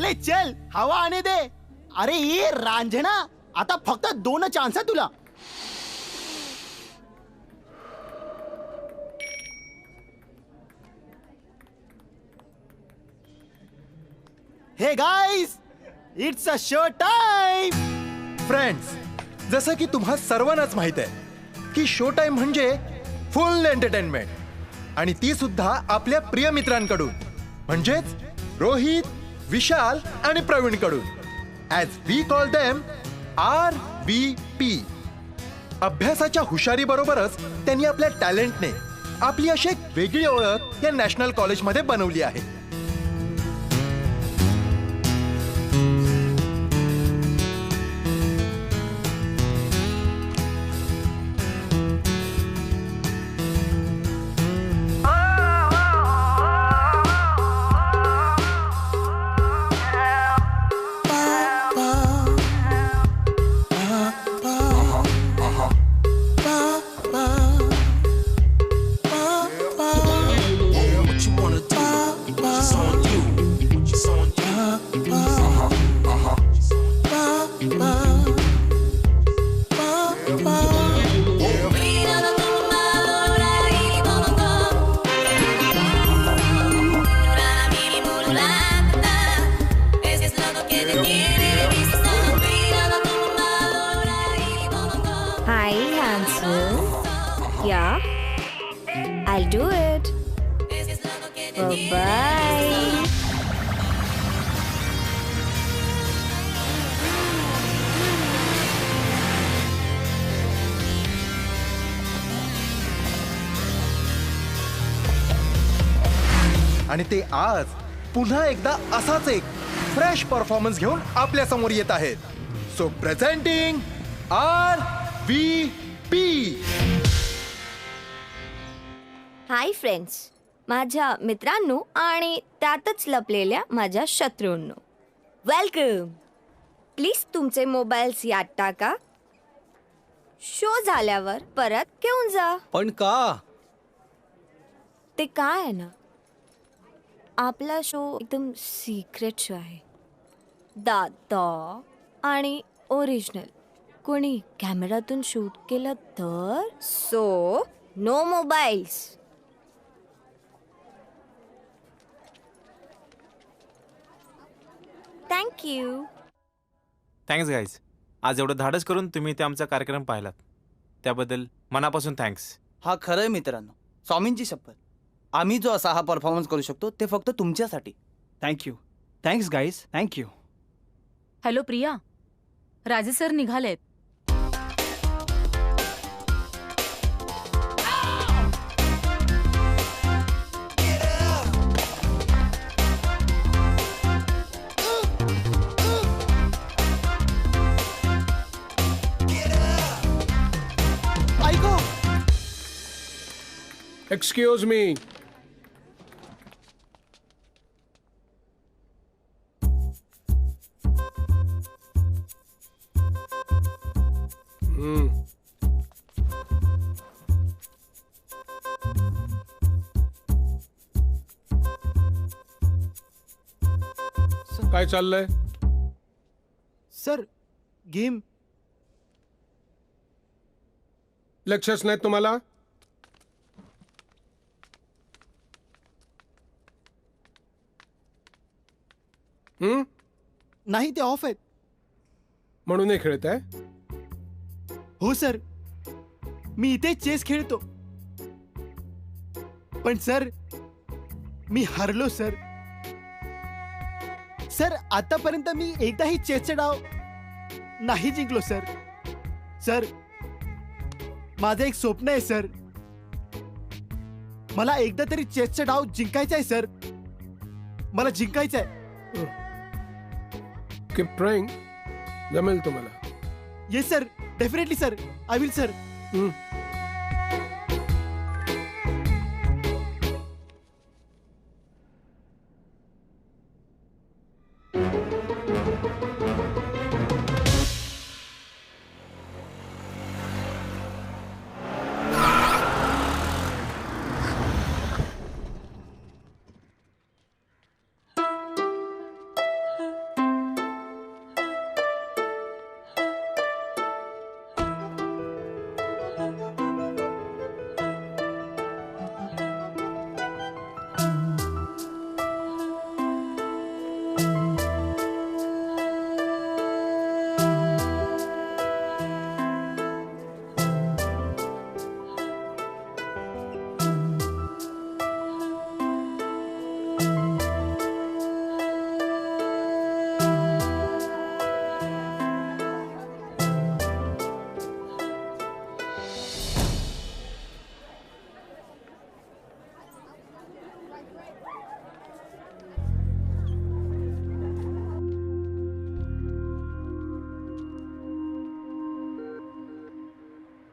चले चल, हवा आने दे. अरे ये रांझणा, आता फक्त 2 चान्स आहे तुला. हे guys, it's a show time. Friends, जसं की तुम्हा सर्वांनाच माहित आहे की शो टाइम म्हणजे फुल एंटरटेनमेंट, आणि ती सुद्धा आपल्या प्रिय मित्रांकडून, म्हणजेच रोहित, विशाल आणि प्रवीण कडून. As we call them RVP. अभ्यासाच्या हुशारी बरोबरच त्यांनी आपल्या टॅलेंटने आपली अशी एक वेगळी ओळख या नॅशनल कॉलेजमध्ये बनवली आहे. I'll do it. Bye-bye. आणि ते आज पुन्हा एकदा असाच एक फ्रेश परफॉर्मन्स घेऊन आपल्या समोर येत आहेत. So presenting RVP. Hi friends, माझ्या मित्रांनो आणि त्यातच लपलेल्या माझ्या शत्रूंनो, वेलकम. प्लीज तुमचे मोबाईल्स यात टाका. शो झाल्यावर परत घेऊन जा. पण का? ते काय आहे ना, आपला शो एकदम सिक्रेट शो आहे. दादा आणि ओरिजिनल कोणी कॅमेरातून शूट केलं तर, so no mobiles. Thank you. Thanks guys. आज एवढं धाडस करून तुम्ही ते आमचा कार्यक्रम पाहिलात त्याबद्दल मनापासून थँक्स. हा खरंय मित्रांनो, स्वामींची शपथ, आम्ही जो असा हा परफॉर्मन्स करू शकतो ते फक्त तुमच्यासाठी. Thank you. Thanks guys, thank you. Hello Priya, राजे सर निघालेत. ऐको, एक्सक्यूज मी. काय चाललंय? Sir game. लक्षच नाही तुम्हाला? नाही, ते ऑफ आहेत. म्हणून हे खेळत आहे? हो सर, मी इथे चेस खेळतो. पण सर, मी हरलो सर. सर, आतापर्यंत मी एकदाही चेसचा डाव नाही जिंकलो सर. सर, माझं एक स्वप्न आहे सर. मला एकदा तरी चेसचा डाव जिंकायचा आहे सर. मला जिंकायचं आहे. Keep trying. जमेल तुम्हाला. Yes sir, definitely sir. I will sir.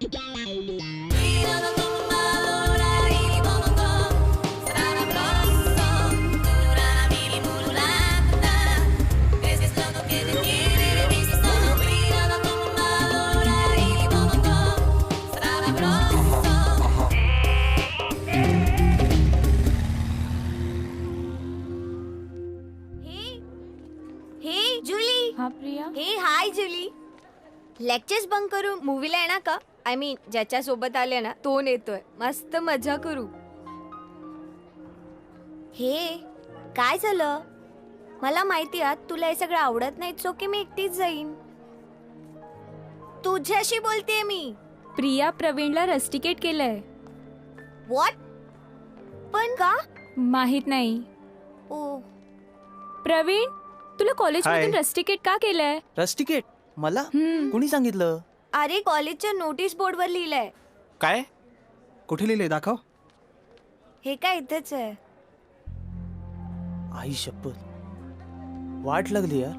हे जुली. हा प्रिया. हे हाय जुली. लेक्चर्स बंक करू मूवीला येणार का? आय मीन ज्याच्या सोबत आले ना तो नेतोय. मस्त मजा करू. हे काय झालं? मला माहिती आहे तुला हे सगळं आवडत नाही, सो की मी एकटीच जाईन. तुझ्याशी बोलतेय मी. प्रिया प्रवीणला रस्टिकेट केलंय. व्हॉट? पण का? माहित नाही. ओ प्रवीण, तुला कॉलेजमधून रस्टिकेट का केलंय? रस्टिकेट मला कोणी सांगितलं? अरे कॉलेजच्या नोटीस बोर्डवर लिहिलंय. काय? कुठे लिहिले दाखव. हे काय इथेच आहे. आई शपथ, वाट लागली यार.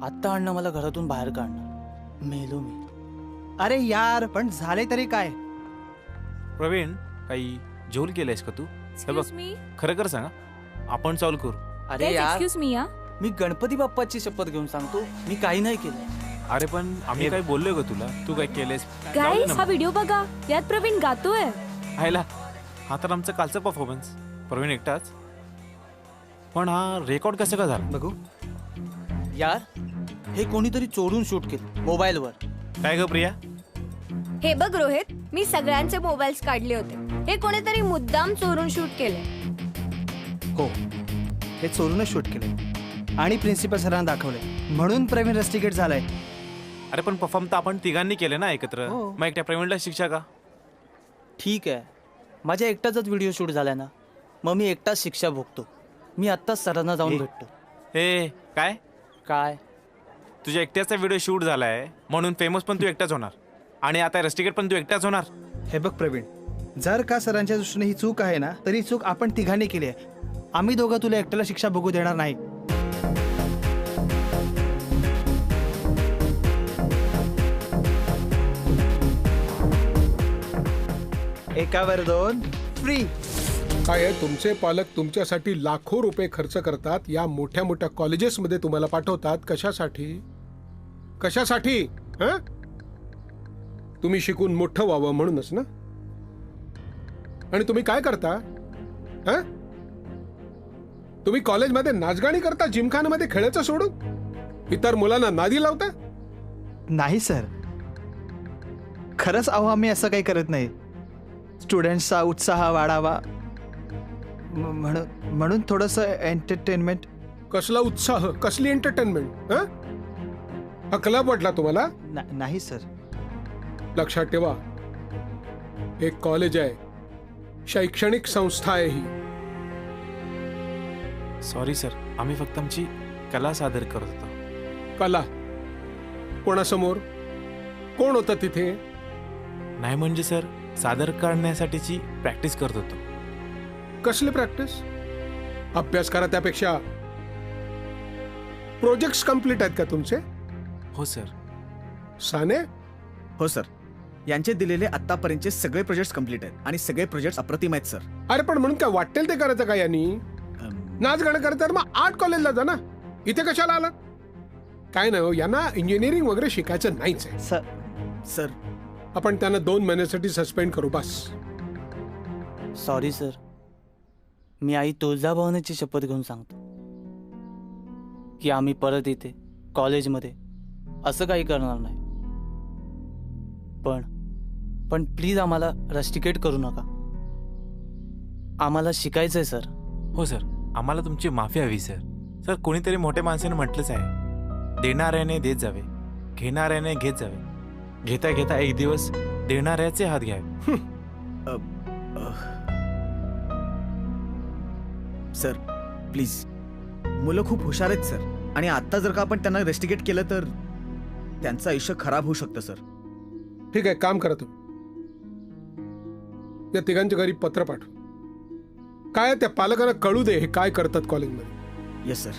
आत्ता अण्णा मला घरातून बाहेर काढणार. मेलो मी. अरे यार, पण झाले तरी काय? प्रवीण, काही जेवण केलंयस का तू? हे बघ, एक्सक्यूज मी. खरं कर सांगा, आपण सॉल्व करू. अरे यार, एक्सक्यूज मी. या मी गणपती बाप्पाची शपथ घेऊन सांगतो, मी काही नाही केलं. अरे पण आम्ही काय बोललोय का तुला? तू काय केलंयस? जाऊ दे गाईज, ना हा मग. व्हिडिओ बघा. यात प्रवीण गातोय. हायला, हा तर आमचा कालचा परफॉर्मन्स. प्रवीण एकटाच, पण हा रेकॉर्ड कसं का झाला? बघू. यार, हे कोणीतरी चोरून शूट केलं मोबाईलवर. काय ग प्रिया? हे बघ रोहित, मी सगळ्यांचे मोबाईल्स काढले होते. हे कोणीतरी मुद्दाम चोरून शूट केले. हो, हे चोरूनच शूट केले आणि प्रिन्सिपल सरांना दाखवले, म्हणून प्रवीण रस्टिकेट झालाय. अरे पण परफॉर्म तर आपण तिघांनी केले ना एकत्र. हो. मग एकट्या प्रवीणला शिक्षा का? ठीक आहे, माझ्या एकटाचाच व्हिडिओ शूट झालाय ना, मग मी एकटाच शिक्षा भोगतो. मी आत्ताच सरांना जाऊन भेटतो. हे काय? काय? तुझ्या एकट्याचा व्हिडिओ शूट झालाय म्हणून फेमस पण तू एकटाच होणार, आणि आता रस्टिकेट पण तू एकटाच होणार. हे बघ प्रवीण, जर का सरांच्या दृष्टीने ही चूक आहे ना, तरी चूक आपण तिघांनी केली आहे. आम्ही दोघं तुला एकट्याला शिक्षा भोगू देणार नाही. एकावर 2 फ्री. काय आहे, तुमचे पालक तुमच्यासाठी लाखो रुपये खर्च करतात, या मोठ्या मोठ्या कॉलेजेसमध्ये तुम्हाला पाठवतात. कशासाठी? कशासाठी? हं? तुम्ही शिकून मोठं व्हावं म्हणूनच ना. आणि तुम्ही काय करता? हं? तुम्ही कॉलेजमध्ये नाचगाणी करता, जिमखानामध्ये खेळायचं सोडून इतर मुलांना नादी लावता. नाही सर, खरंच अहो आम्ही असं काही करत नाही. स्टुडंट्सचा उत्साह वाढावा म्हणून थोडंसं एंटरटेनमेंट. कसला उत्साह, कसली एंटरटेनमेंट? हा क्लब वाटला तुम्हाला? नाही सर. लक्षात ठेवा, एक कॉलेज आहे, शैक्षणिक संस्था आहे ही. सॉरी सर, आम्ही फक्त आमची कला सादर करत होतो. कला? कोणासमोर? कोण होतं तिथे? नाही म्हणजे सर, सादर करण्यासाठीची प्रॅक्टिस करत होतो. कसली प्रॅक्टिस? अभ्यास करा त्यापेक्षा. प्रोजेक्ट्स कम्प्लीट आहेत का तुमचे? हो सर. साने? हो सर, यांचे दिलेले आतापर्यंतचे सगळे प्रोजेक्ट्स कम्प्लीट आहेत आणि सगळे प्रोजेक्ट्स अप्रतिम आहेत सर. अरे पण म्हणून काय वाटेल ते करायचं का यांनी? नाच गाणं करायचं तर मग आर्ट कॉलेजला जा ना, इथे कशाला आला? काय नाही हो, यांना इंजिनिअरिंग वगैरे शिकायचं नाहीच आहे. सर आपण त्यांना 2 महिन्यासाठी सस्पेंड करू बस. सॉरी सर, मी आई तुळजाभवानीची शपथ घेऊन सांगतो की आम्ही परत इथे कॉलेजमध्ये असं काही करणार नाही. पण प्लीज आम्हाला रस्टिकेट करू नका. आम्हाला शिकायचंय सर. हो सर, आम्हाला तुमची माफी हवी सर. सर, कोणीतरी मोठ्या माणसाने म्हटलंच आहे, देणाऱ्याने देत जावे, घेणाऱ्याने घेत जावे, घेता घेता एक दिवस देणाऱ्याचे हात घ्यावे. सर प्लीज, मुलं खूप हुशार आहेत सर, आणि आता जर का आपण त्यांना रेस्टिकेट केलं तर त्यांचं आयुष्य खराब होऊ शकतं सर. ठीक आहे, काम करा तुम्ही. या तिघांच्या घरी पत्र पाठव. काय त्या पालकांना कळू दे हे काय करतात कॉलेजमध्ये. Yes sir.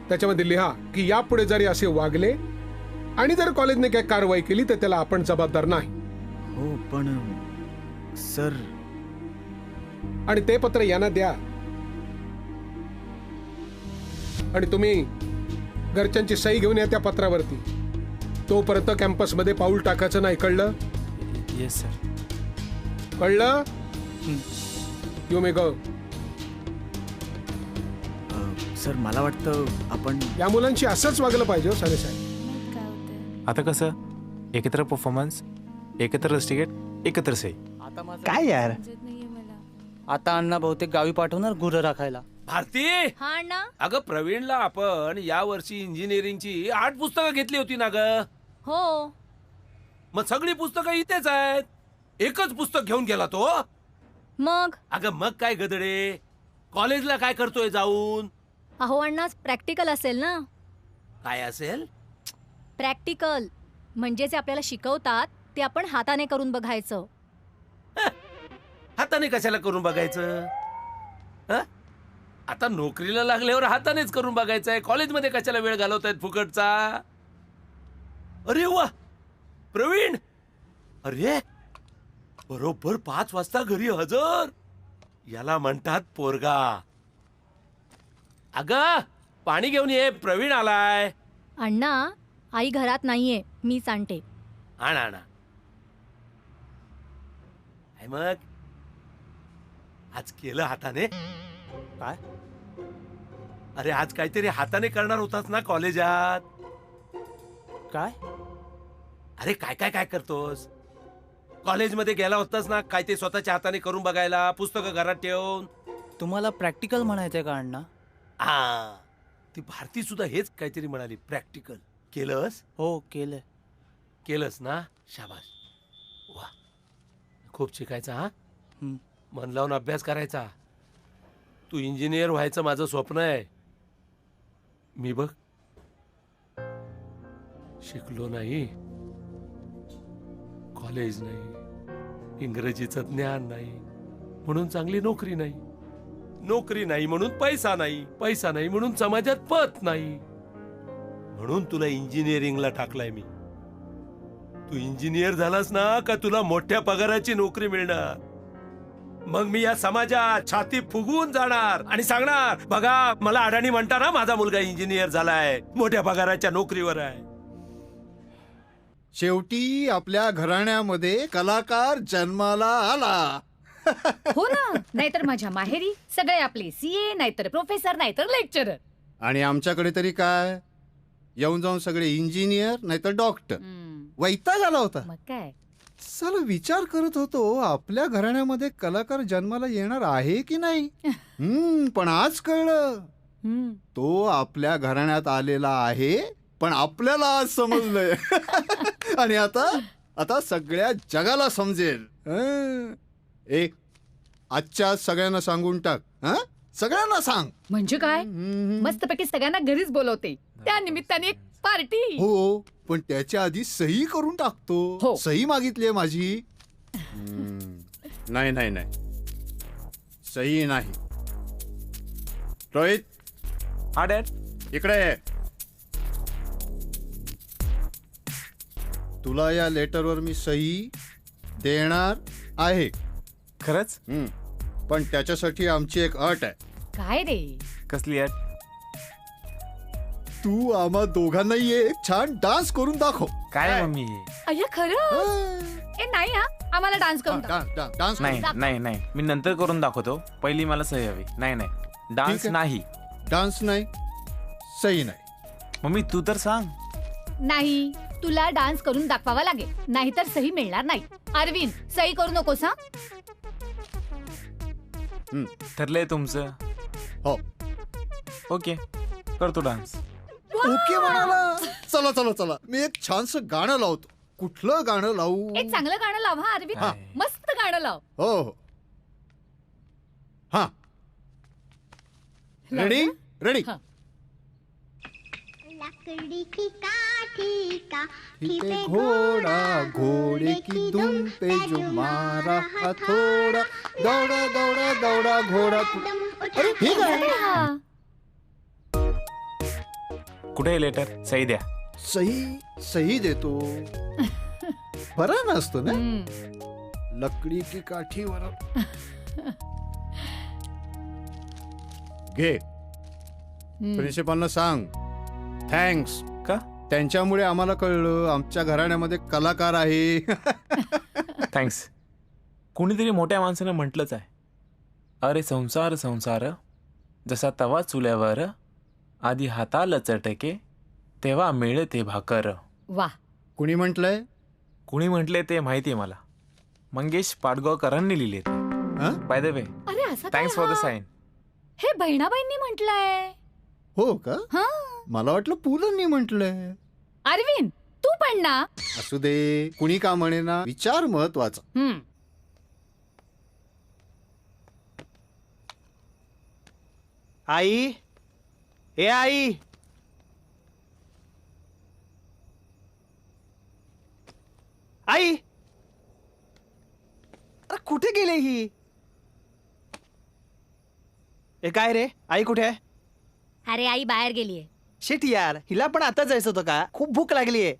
त्याच्यामध्ये लिहा की यापुढे जरी असे वागले आणि जर कॉलेजने काही कारवाई केली तर त्याला आपण जबाबदार नाही. हो पण सर आणि ते पत्र यांना द्या आणि तुम्ही घरच्यांची सही घेऊन या त्या पत्रावरती. तोपर्यंत कॅम्पसमध्ये पाऊल टाकायचं नाही, कळलं? Yes sir. कळलं? You may go. सर मला वाटतं आपण या मुलांशी असंच वागलं पाहिजे हो साने साहेब. काय होतंय? आता कसं एकत्र परफॉर्मन्स, एकत्र रस्टिकेट, एकत्र सही. आता माझं काय यार समजत नाहीये मला. आता अण्णा बहुतेक गावी पाठवणार गुरं राखायला. भारती, हा अण्णा. अगं प्रवीणला आपण या वर्षी इंजिनिअरिंगची 8 पुस्तकं घेतली होती ना ग. हो. मग सगळी पुस्तकं इथेच आहेत. एकच पुस्तक घेऊन गेला तो. मग अगं मग काय गदडे, कॉलेजला काय करतोय जाऊन? अहो अण्णा प्रॅक्टिकल असेल ना. काय असेल? प्रॅक्टिकल म्हणजे जे आपल्याला शिकवतात ते आपण हाताने करून बघायचं. हाताने कशाला करून बघायचं? हं? आता नोकरीला लागल्यावर हातानेच करून बघायचंय. कॉलेजमध्ये कशाला वेळ घालवतायत फुकटचा? अरे वा प्रवीण, अरे बरोबर 5 वाजता घरी हजर. याला म्हणतात पोरगा. अगं पाणी घेऊन ये, प्रवीण आलाय. अण्णा आई घरात नाहीये, मीच आणते. आणा आणा. काय मग आज केलं हाताने? काय? अरे आज काहीतरी हाताने करणार होतास ना कॉलेजात. काय? अरे काय काय काय करतोस? कॉलेजमध्ये गेला होतास ना, काय ते स्वतःच्या हाताने करून बघायला, पुस्तकं घरात ठेवून. तुम्हाला प्रॅक्टिकल म्हणायचंय का अण्णा? हा, ती भारती सुद्धा हेच काहीतरी म्हणाली, प्रॅक्टिकल. केलंस? हो केलंय. केलंस ना, शाबास. वा, खूप शिकायचा. हा, हं. मन लावून अभ्यास करायचा. तू इंजिनियर व्हायचं माझं स्वप्न आहे. मी बघ शिकलो नाही, कॉलेज नाही, इंग्रजीचं ज्ञान नाही म्हणून चांगली नोकरी नाही, नोकरी नाही म्हणून पैसा नाही, पैसा नाही म्हणून समाजात पत नाही. म्हणून तुला इंजिनिअरिंगला टाकलाय मी. तू इंजिनियर झालास ना का तुला मोठ्या पगाराची नोकरी मिळणार. मग मी या समाजात छाती फुगवून जाणार आणि सांगणार, बघा मला अडाणी म्हणता ना, माझा मुलगा इंजिनियर झालाय, मोठ्या पगाराच्या नोकरीवर आहे. शेवटी आपल्या घराण्यामध्ये कलाकार जन्माला आला. हो ना, नाहीतर माझ्या माहेरी सगळे आपले सीए, नाहीतर प्रोफेसर, नाहीतर लेक्चरर. आणि आमच्याकडे तरी काय, येऊन जाऊन सगळे इंजिनियर नाहीतर डॉक्टर. वैताग आला होता. मग काय, चला विचार करत होतो आपल्या घराण्यामध्ये कलाकार जन्माला येणार आहे की नाही. पण आज कळलं तो आपल्या घराण्यात आलेला आहे, पण आपल्याला आज समजलंय. आणि आता सगळ्या जगाला समजेल. आजच्या सगळ्यांना सांगून टाक. सगळ्यांना सांग. म्हणजे काय, मस्तपैकी सगळ्यांना घरीच बोलवते, त्या निमित्ताने एक पार्टी. हो, पण त्याच्या आधी सही करून टाकतो. हो. सही मागितली माझी. नाही नाही नाही, सही नाही. रोहित, हा डॅड. इकडे ये. तुला या लेटरवर मी सही देणार आहे. खरंच? पण त्याच्यासाठी आमची एक अट आहे. काय रे? कसली अट? तू आम्हा दोघांनाही एक छान डान्स करून दाखव. काय मम्मी? अय्या खरं? ए नाही हा, आम्हाला डान्स करून दाखव. डान्स नाही नाही नाही, मी नंतर करून दाखवतो. पहिली मला सही हवी. नाही नाही, डान्स नाही. डान्स नाही, सही नाही. मम्मी तू तर सांग. नाही, तुला डान्स करून दाखवावा लागेल, नाहीतर सही मिळणार नाही. अरविंद, सही करू नकोस हा. ठरलंय तुमचं? हो. ओके, करतो डान्स. ओके म्हणाला. चला चला चला, मी एक छानसं गाणं लावतो. कुठलं गाणं लावू? एक चांगलं गाणं लाव हा अरविंद. मस्त गाणं लाव. हो हो. हा, रेडी रेडी. लकड़ी की काठी का पे घोड़ा, घोड़े की धुन पे जो मारा हथौड़ा, दौड़ा दौड़ा दौड़ा घोड़ा. अरे हे काय? कुठे लेटर? सही द्या. सही सही देतो. बरा नसतो ना. लकडी की काठीवर. घे, प्रिन्सिपलला सांग थँक्स. का? त्यांच्यामुळे आम्हाला कळलं आमच्या घराण्यामध्ये कलाकार आहे. थँक्स. कुणीतरी मोठ्या माणसानं म्हटलंच आहे, अरे संसार संसार जसा तवा चुल्यावर, आधी हाताला चटके तेव्हा मिळते भाकर. वा. कुणी म्हटलंय? कुणी म्हटले ते माहिती आहे मला. मंगेश पाडगावकरांनी लिहिले ते. बाय द वे, अरे असं थँक्स फॉर द साईन. हे बहिणाबाईंनी म्हटलंय. हो का? मला वाटलं पुलंनी म्हटलंय. अरविंद तू पण ना. असू दे, कुणी का म्हणे ना, विचार महत्वाचा. आई, ए आई, आई, अरे कुठे गेले ही? ए काय रे, आई कुठे आहे? अरे आई बाहेर गेलीये. शिट यार, हिला पण आता जायचं होतं का? खूप भूक लागलीये.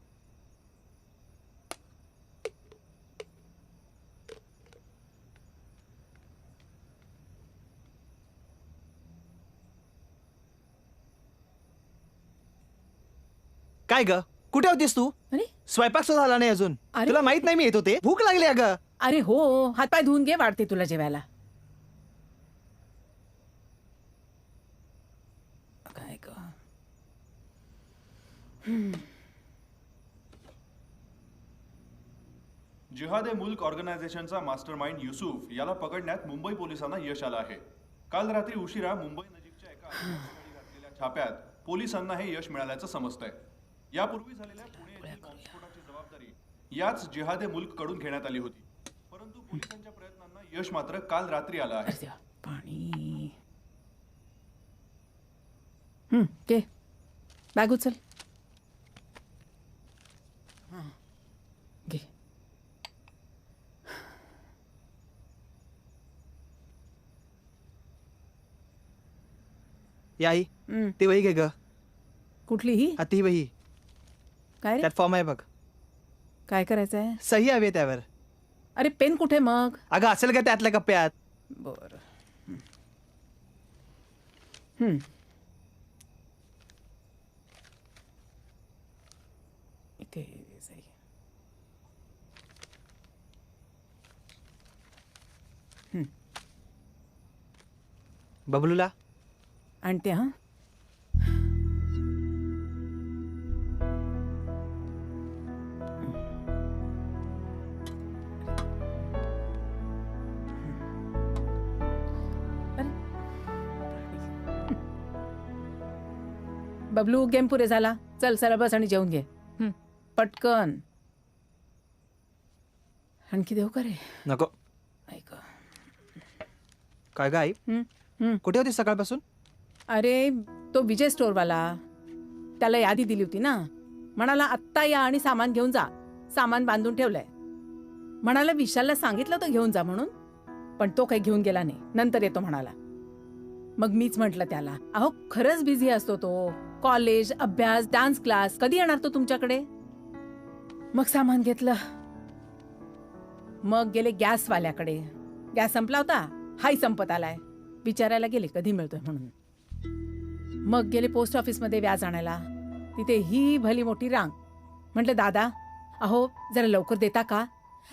काय ग, कुठे होतीस तू? स्वयंपाक सुद्धा झाला नाही अजून. तुला माहित नाही मी येत होते. भूक लागली अगं. अरे हो, हातपाय धुवून घे, वाढते तुला जेवायला. काय ग? जिहाद ए मुल्क ऑर्गनायझेशनचा मास्टरमाइंड युसुफ याला पकडण्यात मुंबई पोलिसांना यश आलं आहे. काल रात्री उशिरा मुंबई नजीकच्या एका आदिवासी घातलेल्या छाप्यात पोलिसांना हे यश मिळाल्याचं समजतंय. यापूर्वी झालेल्या पुणे येथील बॉम्बस्फोटाची जबाबदारी याच जिहाद ए मुल्क कडून घेण्यात आली होती, परंतु पोलिसांच्या प्रयत्नांना यश मात्र काल रात्री आलं आहे. पाणी. घे, बॅग उचल. घे. या आई, ती वही घे ग. कुठली ही? ती वही. काय रे? त्यात फॉर्म आहे बघ. काय करायचं आहे? सही हवी आहे त्यावर. अरे पेन कुठे मग? अगं असेल का त्यातल्या कप्प्यात? बर. इथे सही. बबलूला आणते. हा, बबलू गेम पुरे झाला. चल सरळ बस आणि जेवून घे पटकन. आणखी देऊ का रे? नको. ऐक, काय ग आई, कुठे होती सकाळपासून? अरे तो विजय स्टोअरवाला, त्याला यादी दिली होती ना, म्हणाला आत्ता या आणि सामान घेऊन जा. सामान बांधून ठेवलंय. म्हणाला विशालला सांगितलं तर घेऊन जा म्हणून, पण तो काही घेऊन गेला नाही. नंतर येतो म्हणाला. मग मीच म्हटलं त्याला, अहो खरंच बिझी असतो तो. कॉलेज, अभ्यास, डान्स क्लास, कधी येणार तो तुमच्याकडे? मग सामान घेतलं. मग गेले गॅसवाल्याकडे. गॅस संपला होता, हाही संपत आलाय. विचारायला गेले कधी मिळतोय म्हणून. मग गेले पोस्ट ऑफिसमध्ये व्याज आणायला. तिथे ही भली मोठी रांग. म्हटलं दादा, अहो जरा लवकर देता का?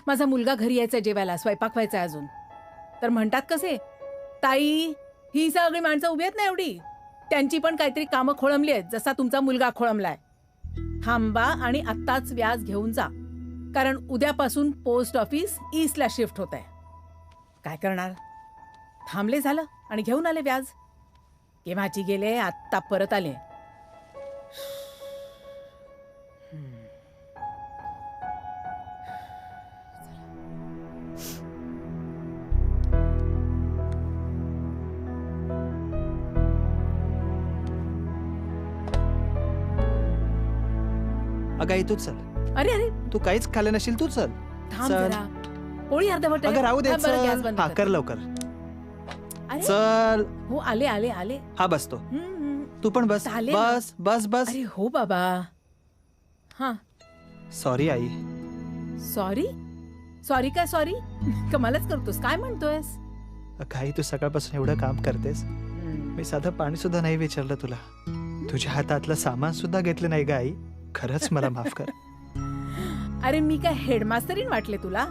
माझा मुलगा घरी यायचा जेवायला, स्वयंपाक व्हायचा अजून. तर म्हणतात कसे, ताई ही सगळी माणसं उभी आहेत ना एवढी, त्यांची पण काहीतरी कामं खोळंबली आहेत, जसा तुमचा मुलगा खोळंबलाय. थांबा आणि आत्ताच व्याज घेऊन जा, कारण उद्यापासून पोस्ट ऑफिस ईस्टला शिफ्ट होत आहे. काय करणार? थांबले झालं आणि घेऊन आले व्याज. केव्हाची गेले, आत्ता परत आले. अगं आई तूच चल. अरे अरे तू काहीच खाल्लं नशील, तू चल. थांब जरा. पोळी अर्धवट आहे. अगं राहू दे, हा, बरं, गॅस चल. बंद हा कर. कर लवकर. अरे, चल. हो आले आले आले. हा बसतो. तू पण बस. चालेल ना. बस बस बस. अरे हो बाबा. हा सॉरी आई. सॉरी सॉरी काय सॉरी कमालच करतोस. काय म्हणतोयस? काही तू सकाळपासून एवढं काम करतेस, मी साधं पाणी सुद्धा नाही विचारलं तुला. तुझ्या हातातलं सामान सुद्धा घेतलं नाही ग आई. खरंच मला माफ कर. अरे मी काय हेडमास्टरीन वाटले तुला?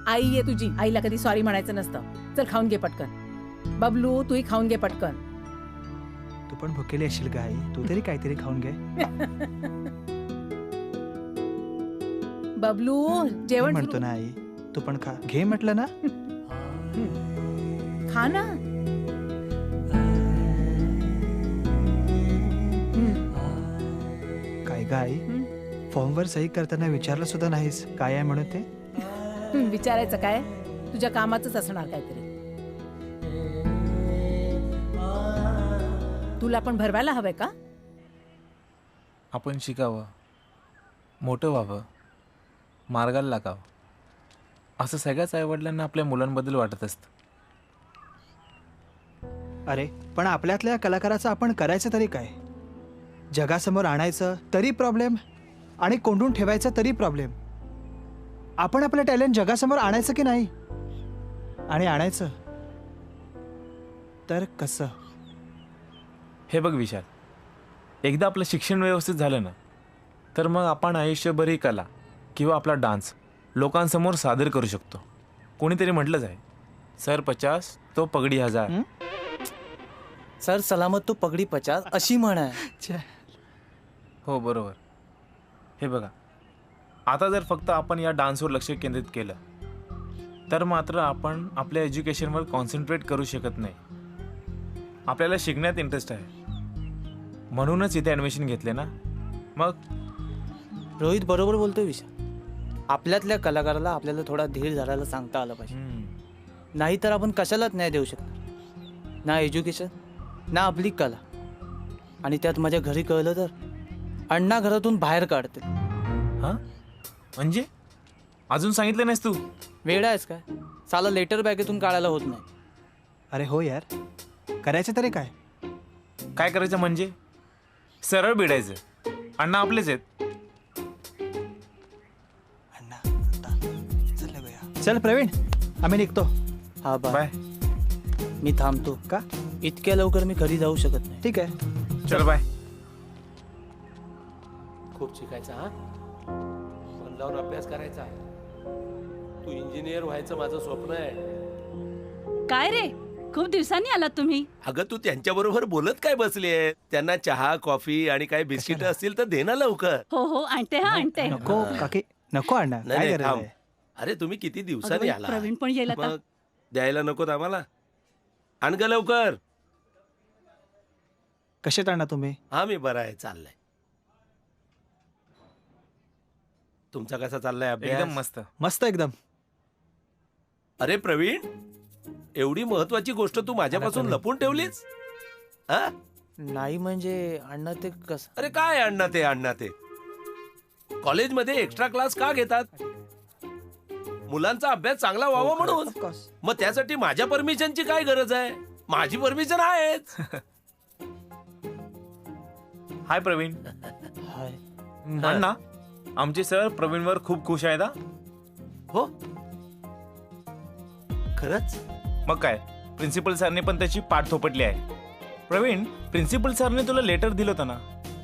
आई आहे तुझी, आईला कधी सॉरी म्हणायचं नसतं. चल खाऊन घे पटकन. बबलू तूही खाऊन घे पटकन. तू पण भुकेली असशील ग आई, तू तरी काहीतरी खाऊन घे. बबलू मी जेवण म्हणतो ना आई, तू पण खा. घे म्हटलं ना. खा ना. काय ग आई, फॉर्मवर सही करताना विचारलं सुद्धा नाहीस काय आहे म्हणून ते? विचारायचं काय, तुझ्या कामाचंच असणार काहीतरी. तुला पण भरवायला हवंय का? आपण शिकावं, मोठं व्हावं, मार्गाला लागावं, असं सगळ्याच आईवडिलांना आपल्या मुलांबद्दल वाटत असतं. अरे पण आपल्यातल्या कलाकाराचं आपण करायचं तरी काय? जगासमोर आणायचं तरी प्रॉब्लेम आणि कोंडून ठेवायचं तरी प्रॉब्लेम. आपण आपलं टॅलेंट जगासमोर आणायचं की नाही? आणि आणायचं तर कसं? हे बघ विशाल, एकदा आपलं शिक्षण व्यवस्थित झालं ना, तर मग आपण आयुष्यभर ही कला किंवा आपला डान्स लोकांसमोर सादर करू शकतो. कोणीतरी म्हटलंच आहे, सर 50 तो पगडी 1000. सर सलामत तो पगडी 50 अशी म्हण आहे. हो बरोबर. हे बघा, आता जर फक्त आपण या डान्सवर लक्ष केंद्रित केलं तर मात्र आपण आपल्या एज्युकेशनवर कॉन्सन्ट्रेट करू शकत नाही. आपल्याला शिकण्यात इंटरेस्ट आहे म्हणूनच इथे ॲडमिशन घेतले ना. मग रोहित बरोबर बोलतोय विशाल. आपल्यातल्या कलाकाराला आपल्याला थोडा धीर धरायला सांगता आलं पाहिजे. नाही तर आपण कशालाच नाही देऊ शकणार, ना एज्युकेशन ना आपली कला. आणि त्यात माझ्या घरी कळलं तर अण्णा घरातून बाहेर काढते. हां म्हणजे अजून सांगितलं नाहीस तू? वेडा आहेस काय? साला लेटर बॅगेतून काढायला होत नाही. अरे हो यार, करायचं तरी काय? काय करायचं म्हणजे सरळ भिडायचं. अण्णा आपलेच आहेत. चल प्रवीण, आम्ही निघतो. हा बाय. मी थांबतो. का? इतक्या लवकर मी घरी जाऊ शकत नाही. ठीक आहे, चल बाय. खूप शिकायचा हा, मन लावून अभ्यास करायचा. तू इंजिनियर व्हायचं माझं स्वप्न आहे. काय रे, खूप दिवसांनी आलात तुम्ही. अगं तू त्यांच्या बरोबर बोलत काय बसलीये? त्यांना चहा कॉफी आणि काही बिस्किट असतील तर दे ना लवकर. हो हो आणते हा आणते. नको काकी, नको अण्णा. नाही, काय नाही, गरज थांब. आहे? अरे तुम्ही किती अगं दिवसांनी बाई, आला. प्रवीण पण येईल आता. मग द्यायला नकोत आम्हाला? आण ग लवकर. कशात अण्णा तुम्ही? हा मी बरा आहे, चाललंय. तुमचा कसा चाललाय अभ्यास? एकदम मस्त. मस्त एकदम. अरे प्रवीण, एवढी महत्वाची गोष्ट तू माझ्यापासून लपून ठेवलीस? हा? नाही म्हणजे अण्णा ते कसं? अरे काय अण्णा ते कॉलेजमध्ये एक्स्ट्रा क्लास का घेतात? मुलांचा अभ्यास चांगला व्हावा म्हणून. मग त्यासाठी माझ्या परमिशनची काय गरज आहे? माझी परमिशन आहेच. हाय प्रवीण. हाय अण्णा, आमचे सर प्रवीणवर खूप खुश आहेत. हो खरंच? मग काय, प्रिन्सिपल सरने पण त्याची पाठ थोपटली आहे. प्रवीण, प्रिन्सिपल सरने तुला लेटर दिलं होतं ना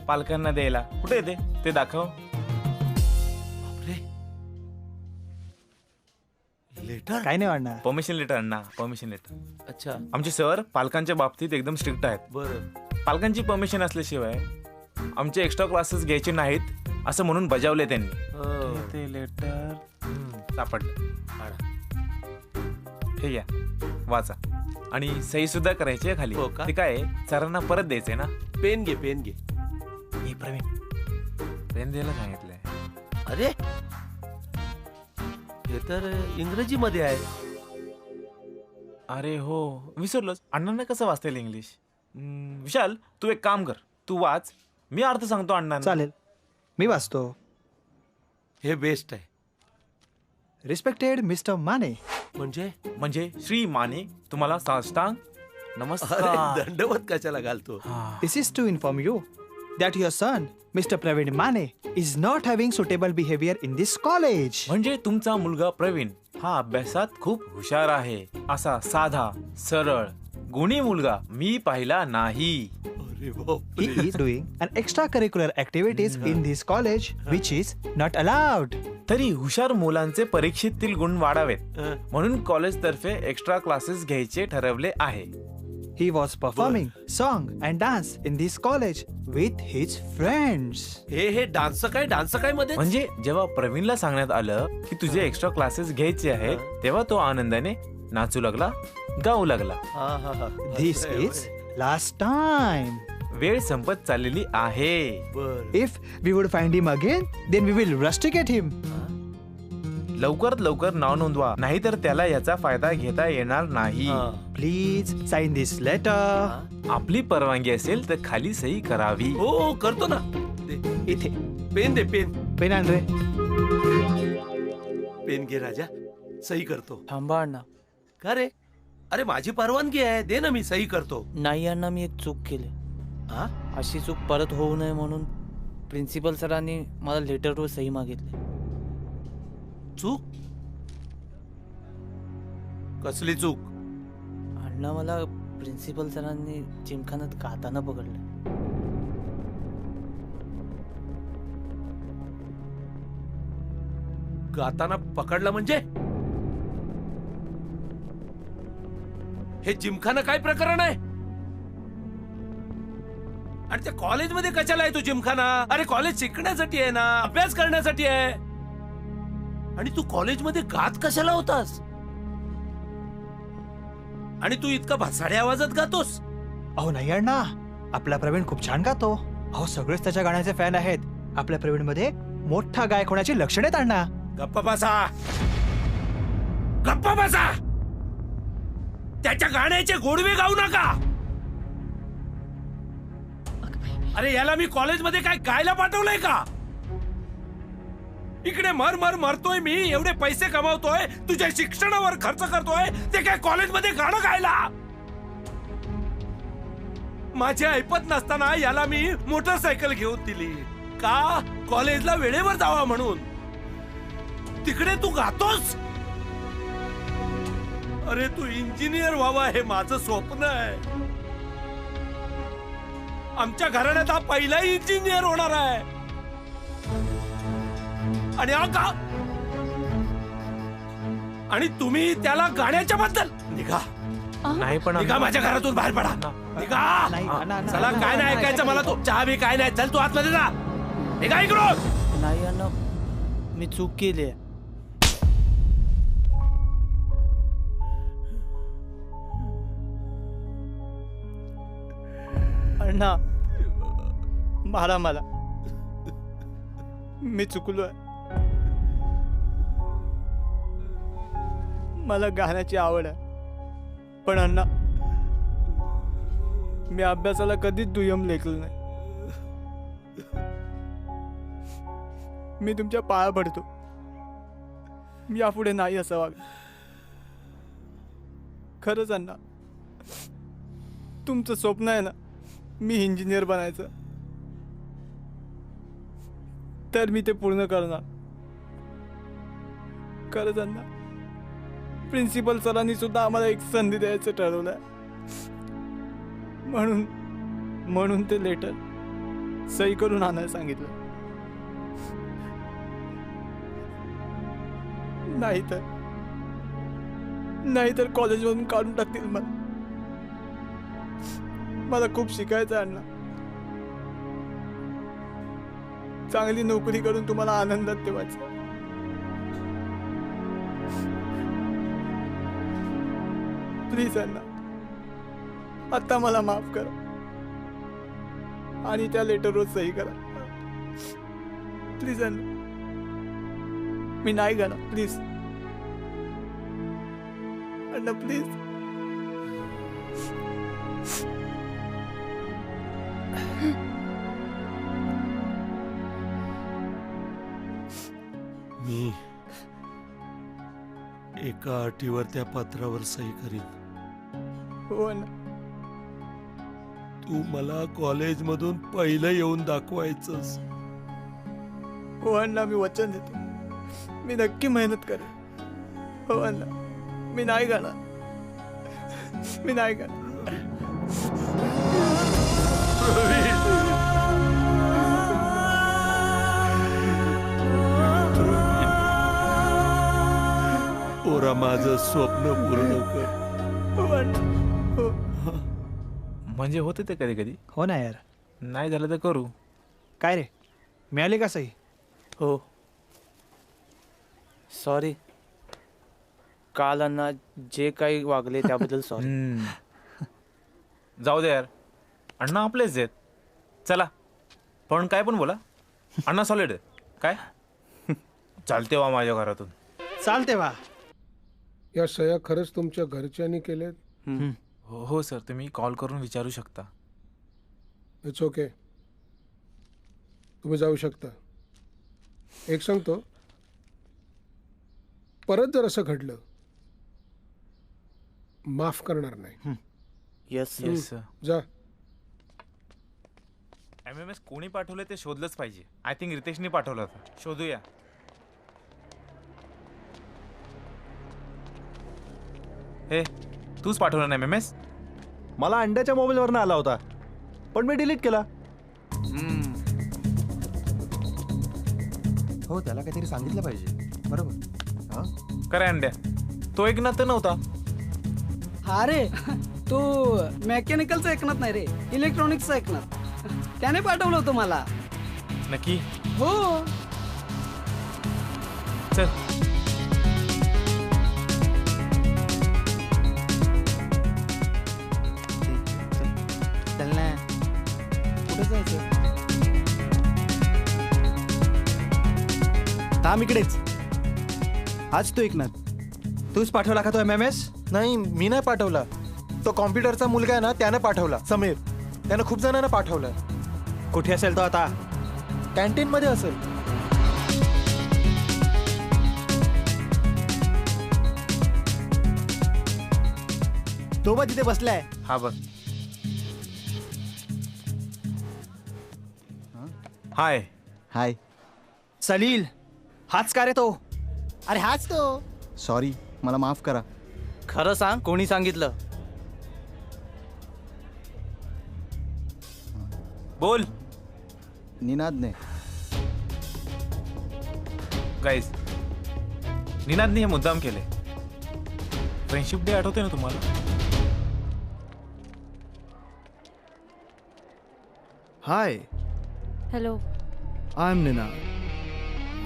पालकांना द्यायला, कुठे येते ते दाखव. लेटर? काय नाही अण्णा, परमिशन लेटर. अण्णा परमिशन लेटर. अच्छा. आमचे सर पालकांच्या बाबतीत एकदम स्ट्रिक्ट आहेत. बरं. पालकांची परमिशन असल्याशिवाय आमचे एक्स्ट्रा क्लासेस घ्यायचे नाहीत असं म्हणून बजावले त्यांनी. ते लेटर सापडलं. हे घ्या, वाचा. आणि सही सुद्धा करायची आहे खाली. हो का? ते काय सरांना परत द्यायचंय ना. पेन घे, पेन घे. हे प्रवीण, पेन द्यायला सांगितलंय. अरे हे तर इंग्रजी मध्ये आहे. अरे हो, विसरलोच. अण्णांना कसं वाचता येईल इंग्लिश? विशाल, तू एक काम कर, तू वाच, मी अर्थ सांगतो अण्णांना. चालेल, मी वाचतो. हे बेस्ट आहे. Respected mister Mane. म्हणजे श्री माने, तुम्हाला साष्टांग नमस्कार. अरे, दंडवत कशाला घालतो? This is to inform you that your son, Mr. Praveen Mane, is not having suitable behavior in this college. म्हणजे तुमचा मुलगा प्रवीण हा अभ्यासात खूप हुशार आहे, असा साधा सरळ गुणी मुलगा मी पाहिला नाही. He is doing an extracurricular activities in this college which is not allowed. तरी हुशार मुलांचे परीक्षेतील गुण वाढावेत म्हणून कॉलेज तर्फे एक्स्ट्रा क्लासेस घ्यायचे ठरवले आहे. He was performing song and dance in this college with his friends. हे डान्स काय मध्ये म्हणजे जेव्हा प्रवीणला सांगण्यात आलं की तुझे एक्स्ट्रा क्लासेस घ्यायचे आहे तेव्हा तो आनंदाने नाचू लागला, गाऊ लागला. This is last time. वेळ संपत चाललेली आहे. If we would find him again, then we will rusticate him. लवकरात लवकर नाव नोंदवा, नाहीतर त्याला याचा फायदा घेता येणार नाही. Please sign this letter. आपली परवानगी असेल तर खाली सही करावी. हो करतो ना. इथे पेन दे. पेन आण रे. पेन घे राजा, सही करतो. थांबा अण्णा. का रे? अरे माझी परवानगी आहे, दे ना, मी सही करतो. नाही अण्णा, मी एक चूक केली. अशी चूक परत होऊ नये म्हणून प्रिन्सिपल सरांनी मला लेटरवर सही मागितली. चूक? कसली चूक? अण्णा, मला प्रिन्सिपल सरांनी जिमखान्यात गाताना पकडलं. गाताना पकडला म्हणजे? हे जिमखाना काय प्रकरण आहे? आणि त्या कॉलेजमध्ये कशाला आहे तू जिमखाना? अरे कॉलेज शिकण्यासाठी आहे ना, अभ्यास करण्यासाठी आहे. आणि तू कॉलेजमध्ये गात कशाला होतास? आणि तू इतका भासाड्या आवाजात गातोस? अहो नाही अण्णा, आपला प्रवीण खूप छान गातो. अहो सगळेच त्याच्या गाण्याचे फॅन आहेत. आपल्या प्रवीण मध्ये मोठा गायक होण्याची लक्षणे आहेत अण्णा. गप्पा बसा, गप्पा बसा. त्याच्या गाण्याचे गोडवे गाऊ नका. अरे याला मी कॉलेजमध्ये काय गायला पाठवलंय का? इकडे मरतोय मी, एवढे पैसे कमावतोय, तुझ्या शिक्षणावर खर्च करतोय, ते काय कॉलेजमध्ये गाणं गायला? माझे ऐपत नसताना याला मी मोटरसायकल घेऊन दिली का? कॉलेजला वेळेवर जावा म्हणून. तिकडे तू गातोस? अरे तू इंजिनियर व्हावा हे माझं स्वप्न आहे. आमच्या घराण्यात हा पहिलाही इंजिनियर होणार आहे. आणि आणि तुम्ही त्याला गाण्याच्या बद्दल निघा. नाही पण निघा, माझ्या घरातून बाहेर पडा. निघा. चला, काय नाही ऐकायचं मला. तो चहा बी काय नाही. चल तू आतमध्ये जा. निघा इकडून. नाही अण्णा, मी चूक केली आहे. अण्णा, मारा मला. मी चुकलोय. मला गाण्याची आवड आहे, पण अण्णा मी अभ्यासाला कधीच दुय्यम लेखलं नाही. मी तुमच्या पाया पडतो, यापुढे नाही असं वाग. खरंच अण्णा, तुमचं स्वप्न आहे ना मी इंजिनियर बनायचं, तर मी ते पूर्ण करणार. खरंच अण्णा, प्रिन्सिपल सरांनी सुद्धा आम्हाला एक संधी द्यायचं ठरवलंय. म्हणून ते लेटर सही करून आणायला सांगितलं. नाहीतर कॉलेजमधून काढून टाकतील मला. मला खूप शिकायचं आहे अण्णा. चांगली नोकरी करून तुम्हाला आनंदात ठेवायचं. प्लीज अण्णा, आता मला माफ करा आणि त्या लेटरवर सही करा. प्लीज अण्णा, मी नाही गाणार. Please Anna, please. मी एका अटीवर त्या पत्रावर सही करीन. हो ना, तू मला कॉलेजमधून पहिलं येऊन दाखवायचंस. हो अण्णा, मी वचन देतो, मी नक्की मेहनत करेन. हो अण्णा, मी नाही गाणार, मी नाही गाणार. पोरा, माझं स्वप्न पूर्ण कर. म्हणजे होते ते कधी कधी. हो ना यार. नाही झालं तर करू. काय रे, मिळाली का सही? हो सॉरी, काल अण्णा जे काही वागले त्याबद्दल सॉरी. जाऊ दे यार, अण्णा आपलेच आहेत. चला, पण काय पण बोला, अण्णा सॉलिड काय चालते वा माझ्या घरातून. चालते वा. या सह्या खरंच तुमच्या घरच्यांनी केलेत? हो सर, तुम्ही कॉल करून विचारू शकता. इट्स ओके, तुम्ही जाऊ शकता. एक सांगतो, परत जर असं घडलं माफ करणार नाही. Yes sir. जा. MMS कोणी पाठवलं ते शोधलंच पाहिजे. आय थिंक रितेशने पाठवलं होतं. शोधूया. हे तूच पाठवलं ना MMS? मला अंड्याच्या मोबाईलवरनं आला होता, पण मी डिलीट केला. हो, त्याला काहीतरी सांगितलं पाहिजे. बरोबर. काय अंड्या, तो एकनाथ तर नव्हता. अरे तो मेकॅनिकलचा एकनाथ नाही रे, इलेक्ट्रॉनिक्सचा एकनाथ. त्याने पाठवलं होतं मला. नक्की? हो. चल. चल ना, कुठे जायचं? थांब इकडेच. हाच तो एकनाथ. तूच पाठवला का तो MMS? नाही, मी नाही पाठवला. तो कॉम्प्युटरचा मुलगा आहे ना, त्यानं पाठवला. समीर, त्यानं खूप जणांना पाठवलं. कुठे असेल तो आता? कॅन्टीन मध्ये असेल. तो बघ तिथे बसलाय. हा बघ. हाय. हाय. सलील, हाच का रे तो? अरे हाच तो. सॉरी, मला माफ करा. खरं सांग, कोणी सांगितलं? बोल. निनादने. गाईज, निनादने हे मुद्दाम केले. फ्रेंडशिप डे आठवते ना तुम्हाला? Hi, hello. I am Ninad.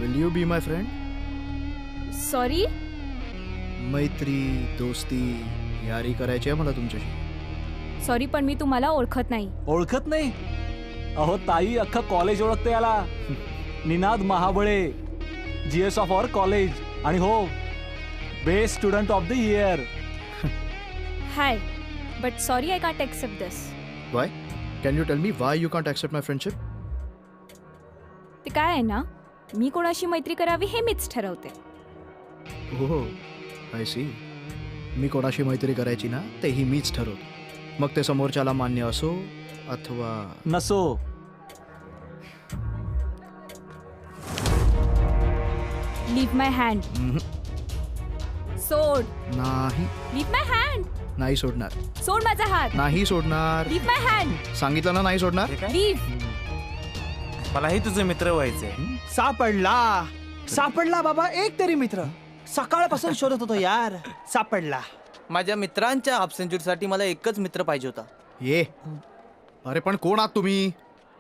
Will you be my friend? Sorry. मैत्री, दोस्ती, यारी करायची आहे मला तुमच्याशी. सॉरी, पण मी तुम्हाला ओळखत नाही. ओळखत नाही? अहो ताई, अख्खा कॉलेज ओळखते याला. Ninad Mahabale, GS of our college. आणि हो, best student of the year. Hi, but sorry, I can't accept this. Why? Can you tell me why you can't accept my friendship? ते काय आहे ना, मी कोणाशी मैत्री करावी हे मीच ठरवते. हो, आय सी. मी कोणाशी मैत्री करायची ना, तेही मीच ठरवतो. मग ते समोरच्याला मान्य असो अथवा नसो. लीव माय हँड. सोड. नाही. लीव माय हँड. नाही सोडणार. सोड माझा हात. नाही सोडणार. लीव माय हँड. सांगितलं ना, नाही सोडणार. लीव. मलाही तुझे मित्र व्हायचे. सापडला, सापडला बाबा, एक तरी मित्र. सकाळपासून शोधत होतो यार. सापडला. माझ्या मित्रांच्या साठी मला एकच मित्र पाहिजे होता. ये. अरे पण कोण आहात तुम्ही?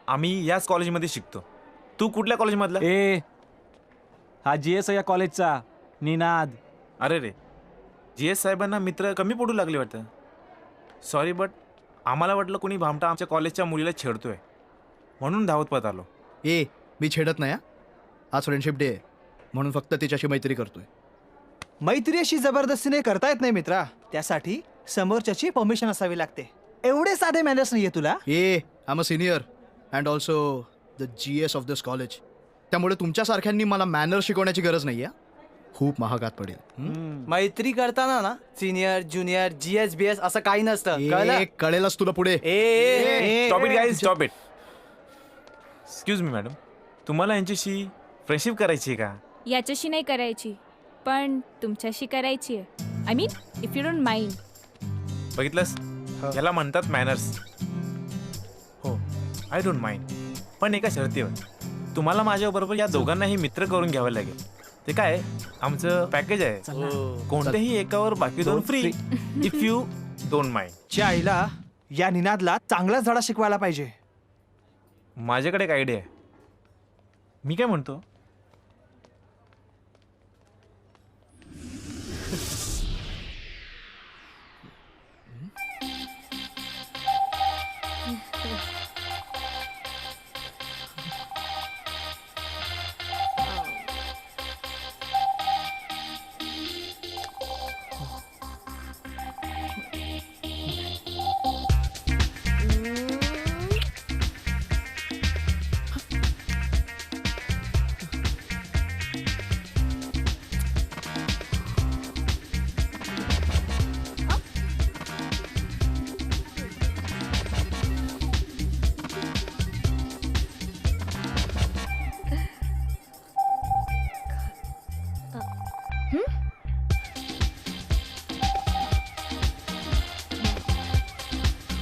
आम्ही याच कॉलेजमध्ये शिकतो. तू कुठल्या कॉलेजमधला? ए, हा GS या कॉलेजचा निनाद. अरे रे, GS साहेबांना मित्र कमी पडू लागले वाटतं. सॉरी, बट आम्हाला वाटलं कोणी भामटा आमच्या कॉलेजच्या मुलीला छेडतोय, म्हणून धावत पळत आलो. ए, मी छेडत नाही. आज फ्रेंडशिप डे आहे, म्हणून फक्त तिच्याशी मैत्री करतोय. मैत्री अशी जबरदस्तीने करता येत नाही मित्रा. त्यासाठी समोरच्याची परमिशन असावी लागते. एवढे साधे मॅनर्स नाहीये तुला. ए, I am a senior and also the GS of this college. त्यामुळे तुमच्यासारख्यांनी मला मॅनर शिकवण्याची गरज नाही आहे. खूप महागात पडेल. मैत्री करताना ना सिनियर ज्युनियर GS असं काही नसतं. कळलं? कळेलच तुला पुढे. Stop it guys, stop it. Excuse me madam, तुम्हाला यांच्याशी फ्रेंडशिप करायची आहे का? याच्याशी नाही करायची, पण तुमच्याशी करायची आहे. I mean if you don't mind. बघितलंस, याला म्हणतात मॅनर्स. हो, आय डोंट माइंड, पण एका शर्तीवर. तुम्हाला माझ्याबरोबर या दोघांनाही मित्र करून घ्यावं लागेल. ते काय, आमचं पॅकेज आहे. कोणत्याही एकावर बाकी दोन free, if you don't mind. च्या आईला या निनादला चांगलाच धडा शिकवायला पाहिजे. माझ्याकडे एक आयडिया आहे. मी काय म्हणतो,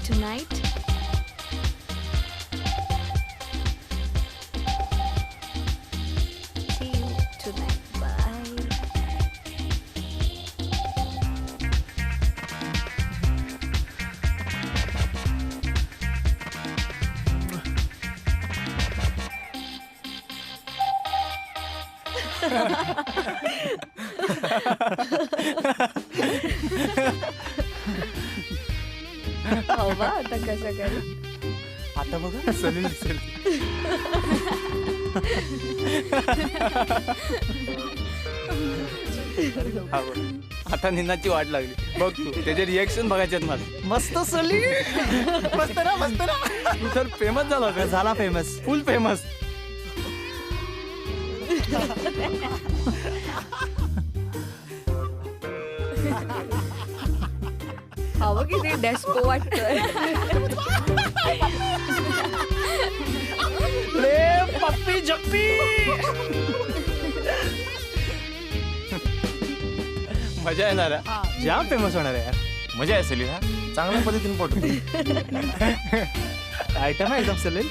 tonight. See you tonight. Bye. बाबा आता कसं करू? आता बघा सलील दिसेल. आता निनादची वाट लागली. बघ तू त्याचे रिएक्शन बघायचे मला. मस्त सलील. मस्त ना, मस्त ना. तू तर फेमस झाला. झाला फेमस, फुल फेमस. हवं किती डेस्पो वाटतोय. पप्पी जप्पी. मजा येणार आहे. जाम फेमस होणार आहे यार. मजा आहे सलील. हा, चांगल्या पद्धतीने पोट आयटम आहे एकदम सलील.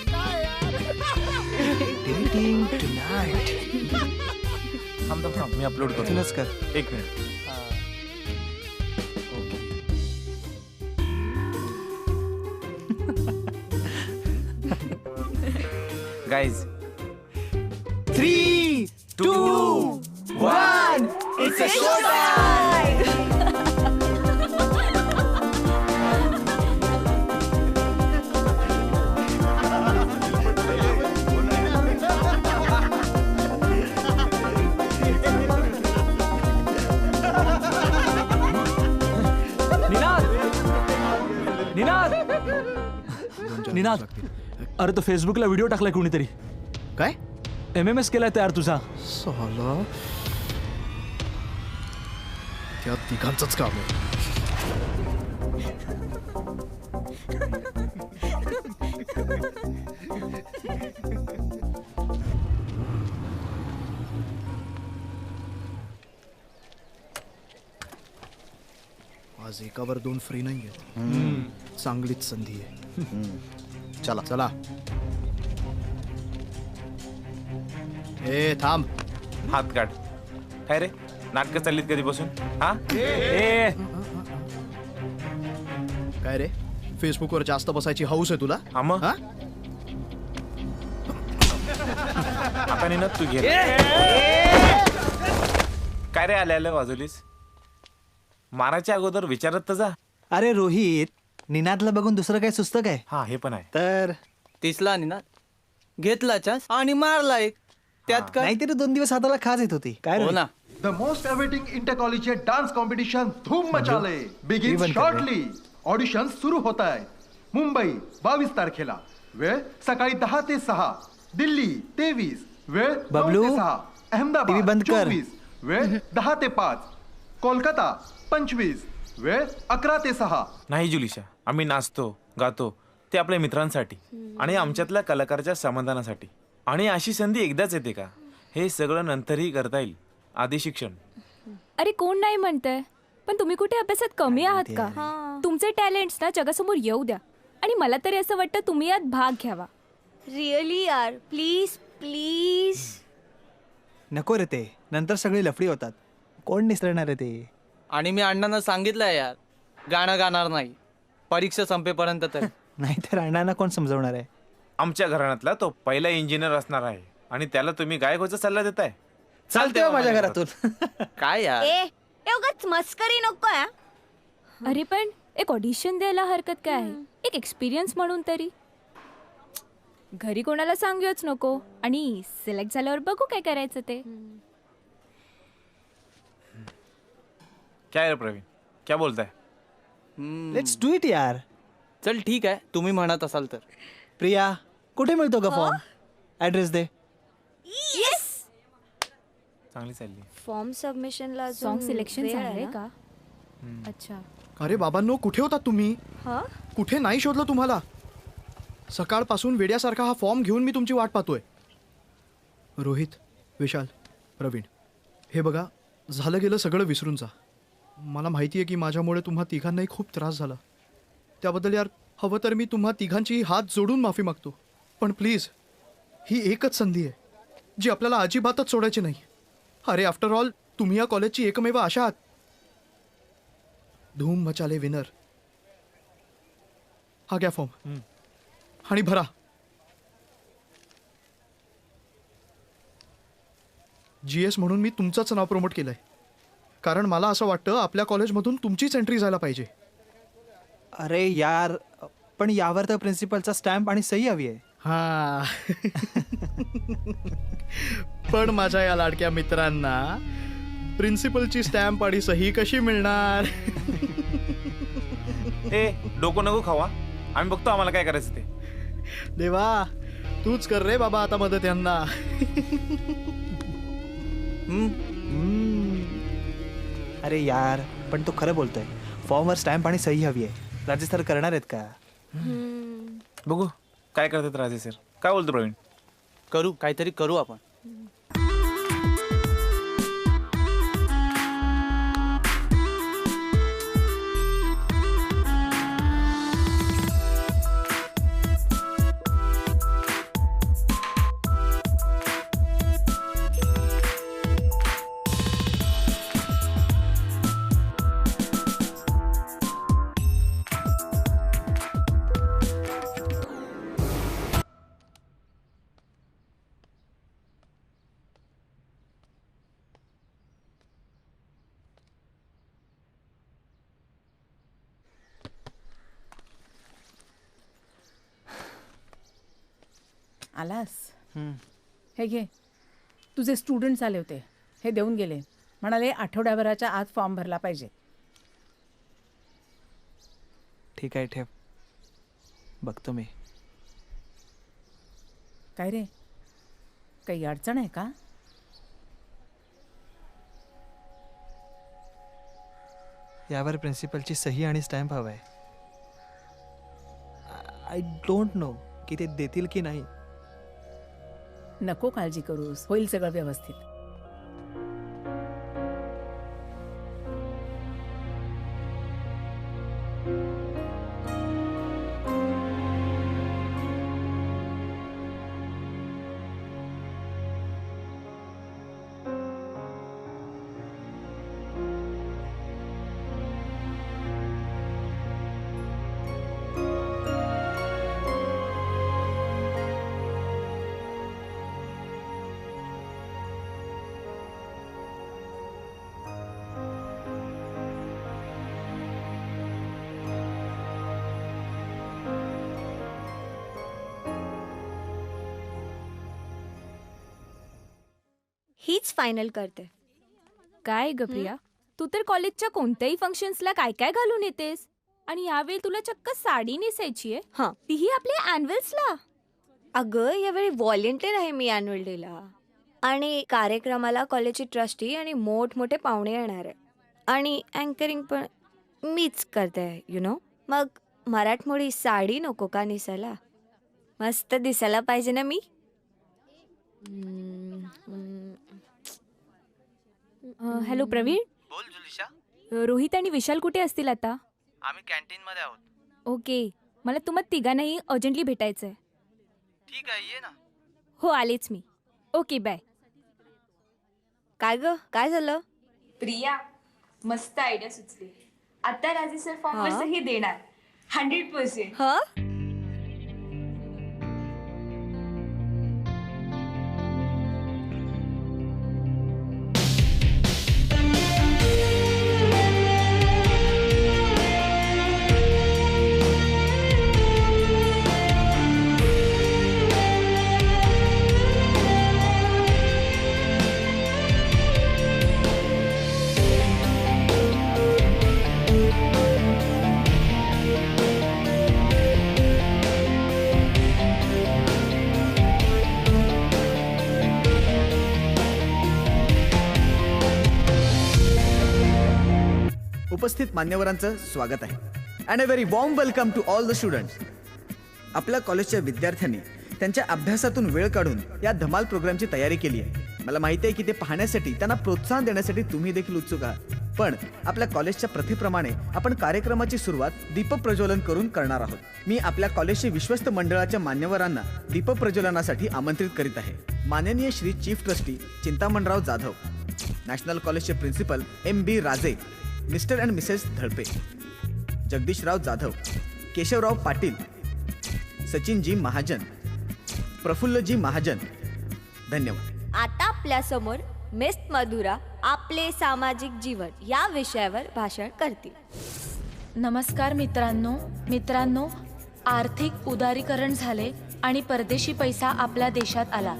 थांब, मी अपलोड करतो. कर. एक minute. Guys, 3, 2, 1, it's a showtime! Ninad, अरे तो फेसबुकला व्हिडिओ टाकलाय कोणीतरी. काय? MMS केलाय तयार तुझा. साला त्या तिघांचंच काम आहे. आज एकावर दोन फ्री नाहीये. चांगलीच संधी आहे. चला चला. ए थांब. हात काढ. काय रे, नाटकं चाललीत कधीपासून? हा, काय रे, फेसबुकवर जास्त बसायची हौस आहे तुला? हा मग. आता निनाद तू घे. काय रे, आले वाजवलीस? मारायच्या अगोदर विचारत तर जा. अरे रोहित, निनादला बघून दुसरं काय सुचतं काय? हा, हे पण आहे. तर तिसला निनाद घेतला चान्स आणि मारला एक. त्यात काय? नाहीतरी 2 दिवस हाताला खाज येत होती. काय हो ना. द मोस्ट अवेटिंग इंटर कॉलेजचे डान्स कॉम्पिटिशन धूम मचाले. Begin shortly. ऑडिशन सुरू होत आहे. मुंबई 22 तारखेला. वेळ सकाळी 10 ते 6. दिल्ली 23. वेळ 9 बबलू, ते 6. TV अहमदाबाद बंद कर. 24. वेळ 10 ते 5. कोलकाता 25, वेळ 11 ते 6. नाही जुलिशा, आम्ही नाचतो गातो ते आपल्या मित्रांसाठी आणि आमच्यातल्या कलाकाराच्या समाधानासाठी. आणि अशी संधी एकदाच येते का? हे सगळं नंतरही करता येईल. आधी शिक्षण. अरे कोण नाही म्हणतंय, पण तुम्ही कुठे अभ्यासात कमी आहात का? तुमचे टॅलेंट्स ना जगासमोर येऊ द्या. आणि मला तरी असं वाटतं तुम्ही यात भाग घ्यावा. रिअली यार, प्लीज प्लीज. नको रे ते, नंतर सगळी लफडी होतात. कोण निसरणार आहे ते? आणि मी अण्णांना सांगितलंय यार, गाणं गाणार नाही परीक्षा संपेपर्यंत तर. नाहीतर अण्णांना कोण समजवणार आहे? आमच्या घराण्यातला तो पहिला इंजिनियर असणार आहे आणि त्याला तुम्ही गायकाचा सल्ला देताय. चालतंय माझ्या घरातून. काय यार? एवढंच मस्करी नको आहे. अरे पण एक ऑडिशन द्यायला हरकत काय आहे? एक एक्सपिरियन्स म्हणून तरी. घरी कोणाला सांगूच नको आणि सिलेक्ट झाल्यावर बघू काय करायचं ते. काय रे प्रवीण, क्या बोलताय? लेट्स डू इट यार. चल ठीक आहे, तुम्ही म्हणत असाल तर. प्रिया, कुठे मिळतो का फॉर्म? ऍड्रेस दे. येस. चांगली चालली. फॉर्म सबमिशनला सॉन्ग सिलेक्शन झालंय का? अच्छा. अरे बाबांनो, कुठे होता तुम्ही? कुठे नाही शोधलं तुम्हाला. सकाळपासून वेड्यासारखा हा फॉर्म घेऊन मी तुमची वाट पाहतोय. रोहित, विशाल, प्रवीण, हे बघा, झालं गेलं सगळं विसरून जा. मला माहिती आहे की माझ्यामुळे तुम्हा तिघांनाही खूप त्रास झाला. त्याबद्दल यार, हवं तर मी तुम्हा तिघांची हात जोडून माफी मागतो. पण प्लीज, ही एकच संधी आहे जी आपल्याला अजिबातच सोडायची नाही. अरे आफ्टर ऑल, तुम्ही या कॉलेजची एकमेव आशा आहात. धूम मचाले विनर. हा घ्या फॉर्म आणि भरा. GS म्हणून मी तुमचंच नाव प्रमोट केलंय, कारण मला असं वाटतं आपल्या कॉलेजमधून तुमचीच एंट्री जायला पाहिजे. अरे यार, पण यावर तर प्रिन्सिपलचा स्टॅम्प आणि सही हवी आहे. हा. पण माझ्या या लाडक्या मित्रांना प्रिन्सिपलची स्टॅम्प आणि सही कशी मिळणार? ए, डोकं नको खावा, आम्ही बघतो आम्हाला काय करायचं ते. देवा, तूच कर रे बाबा आता मदत यांना. अरे यार, पण तो खरं बोलतोय. फॉर्मवर स्टॅम्प आणि सही हवी आहे. राजेश सर करणार आहेत का? बघू काय करतात राजे सर. काय बोलतो प्रवीण? करू, काहीतरी करू आपण. आलास? हे घे, तुझे स्टुडंट्स आले होते, हे देऊन गेले. म्हणाले आठवड्याभराच्या आत फॉर्म भरला पाहिजे. ठीक आहे, ठेव, बघतो मी. काय रे, काही अडचण आहे का? यावर प्रिन्सिपलची सही आणि स्टॅम्प हवा आहे. आय डोंट नो की ते देतील की नाही. नको काळजी करूस, होईल सगळं व्यवस्थित. हीच फायनल करते. काय ग प्रिया, तू तर कॉलेजच्या कोणत्याही फंक्शन्सला काय काय घालून येतेस आणि यावेळी तुला चक्क साडी नेसायची आहे, तीही आपल्या अॅन्युअल्सला. अगं, यावेळी व्हॉलेंटियर आहे मी अॅन्युअल डेला. आणि कार्यक्रमाला कॉलेजची ट्रस्टी आणि मोठमोठे पाहुणे येणार आहे आणि अँकरिंग पण मीच करते यु नो. मग मराठमोळी साडी नको का नेसायला? मस्त दिसायला पाहिजे ना मी. हॅलो प्रवीण. बोल जुलिशा. रोहित आणि विशाल कुठे असतील आता? आम्ही कॅन्टीन मध्ये आहोत. ओके, मला तुम्हाला तिघांनाही अर्जंटली भेटायचं आहे. ठीक आहे, ये ना. हो, आलेच मी. Okay, bye. काय ग, काय झालं? प्रिया, मस्त आयडिया सुचली. आता राजे सर फॉर्मवर हा? सही देणार 100%. हा? उपस्थित मान्यवरांचं स्वागत आहे and a very warm welcome to all the students. आपल्या कॉलेजच्या विद्यार्थ्यांनी त्यांच्या अभ्यासातून वेळ काढून या धमाल प्रोग्रामची तयारी केली आहे. मला माहिती आहे की ते पाहण्यासाठी, त्यांना प्रोत्साहन देण्यासाठी तुम्ही देखील उत्सुक आहात. पण आपल्या कॉलेजच्या प्रथेप्रमाणे आपण कार्यक्रमाची सुरुवात दीपप्रज्वलन करून करणार आहोत. मी आपल्या कॉलेजचे विश्वस्त मंडळाच्या मान्यवरांना दीपप्रज्वलनासाठी आमंत्रित करीत आहे. माननीय Shri chief trustee Chintamanrao Jadhav, national कॉलेजचे principal MB Raje, Mr and Mrs Dhalpe, Jagdishrao Jadhav, Keshavrao Patil, Sachinji Mahajan, Prafullji Mahajan. धन्यवाद. आता आपल्या समोर मिस मधुरा आपले सामाजिक जीवन या विषयावर भाषण करतील. नमस्कार मित्रांनो, आर्थिक उदारीकरण झाले आणि परदेशी पैसा आपल्या देशात आला.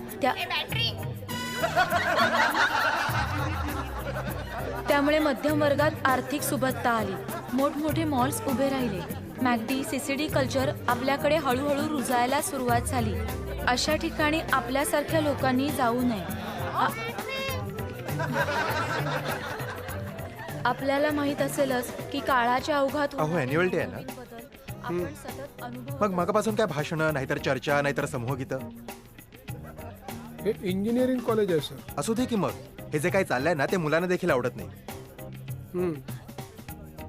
त्यामुळे मध्यम वर्गात आर्थिक सुबत्ता आली. मोठमोठे मॉल्स उभे राहिले. मॅगडी, CCD कल्चर आपल्याकडे हळूहळू रुजायला सुरुवात झाली. अशा ठिकाणी आपल्यासारख्या लोकांनी जाऊ नये. आपल्याला माहित असेलच की काळाच्या ओघात अहो ॲन्युअल डे आहे ना, आपण सतत अनुभव. मग मगापासून काय भाषणं, नाहीतर चर्चा, नाहीतर समूहगीतं. हे इंजिनिअरिंग कॉलेज आहे सर. असू दे की मग. हे जे काही चाललंय ना ते मुलांना देखील आवडत नाही.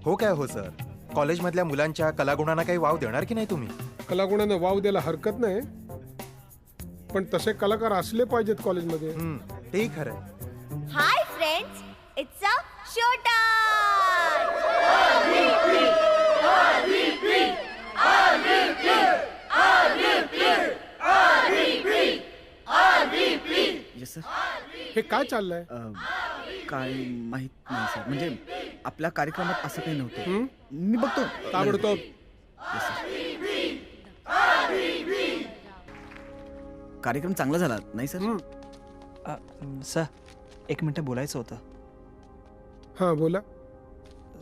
हो काय हो सर, कॉलेजमधल्या मुलांच्या कलागुणांना काही वाव देणार की नाही तुम्ही? कलागुणांना वाव द्यायला हरकत नाही, पण तसे कलाकार असले पाहिजेत कॉलेजमध्ये. तेही खरं. Hi friends, it's a show yes sir. हे काय चाललंय? काय माहित नाही सर. म्हणजे आपल्या कार्यक्रमात असं काही नव्हतं. मी बघतो. ताबडतोब. कार्यक्रम चांगला झाला नाही सर? सर, 1 मिनिट बोलायचं होतं. हां बोला.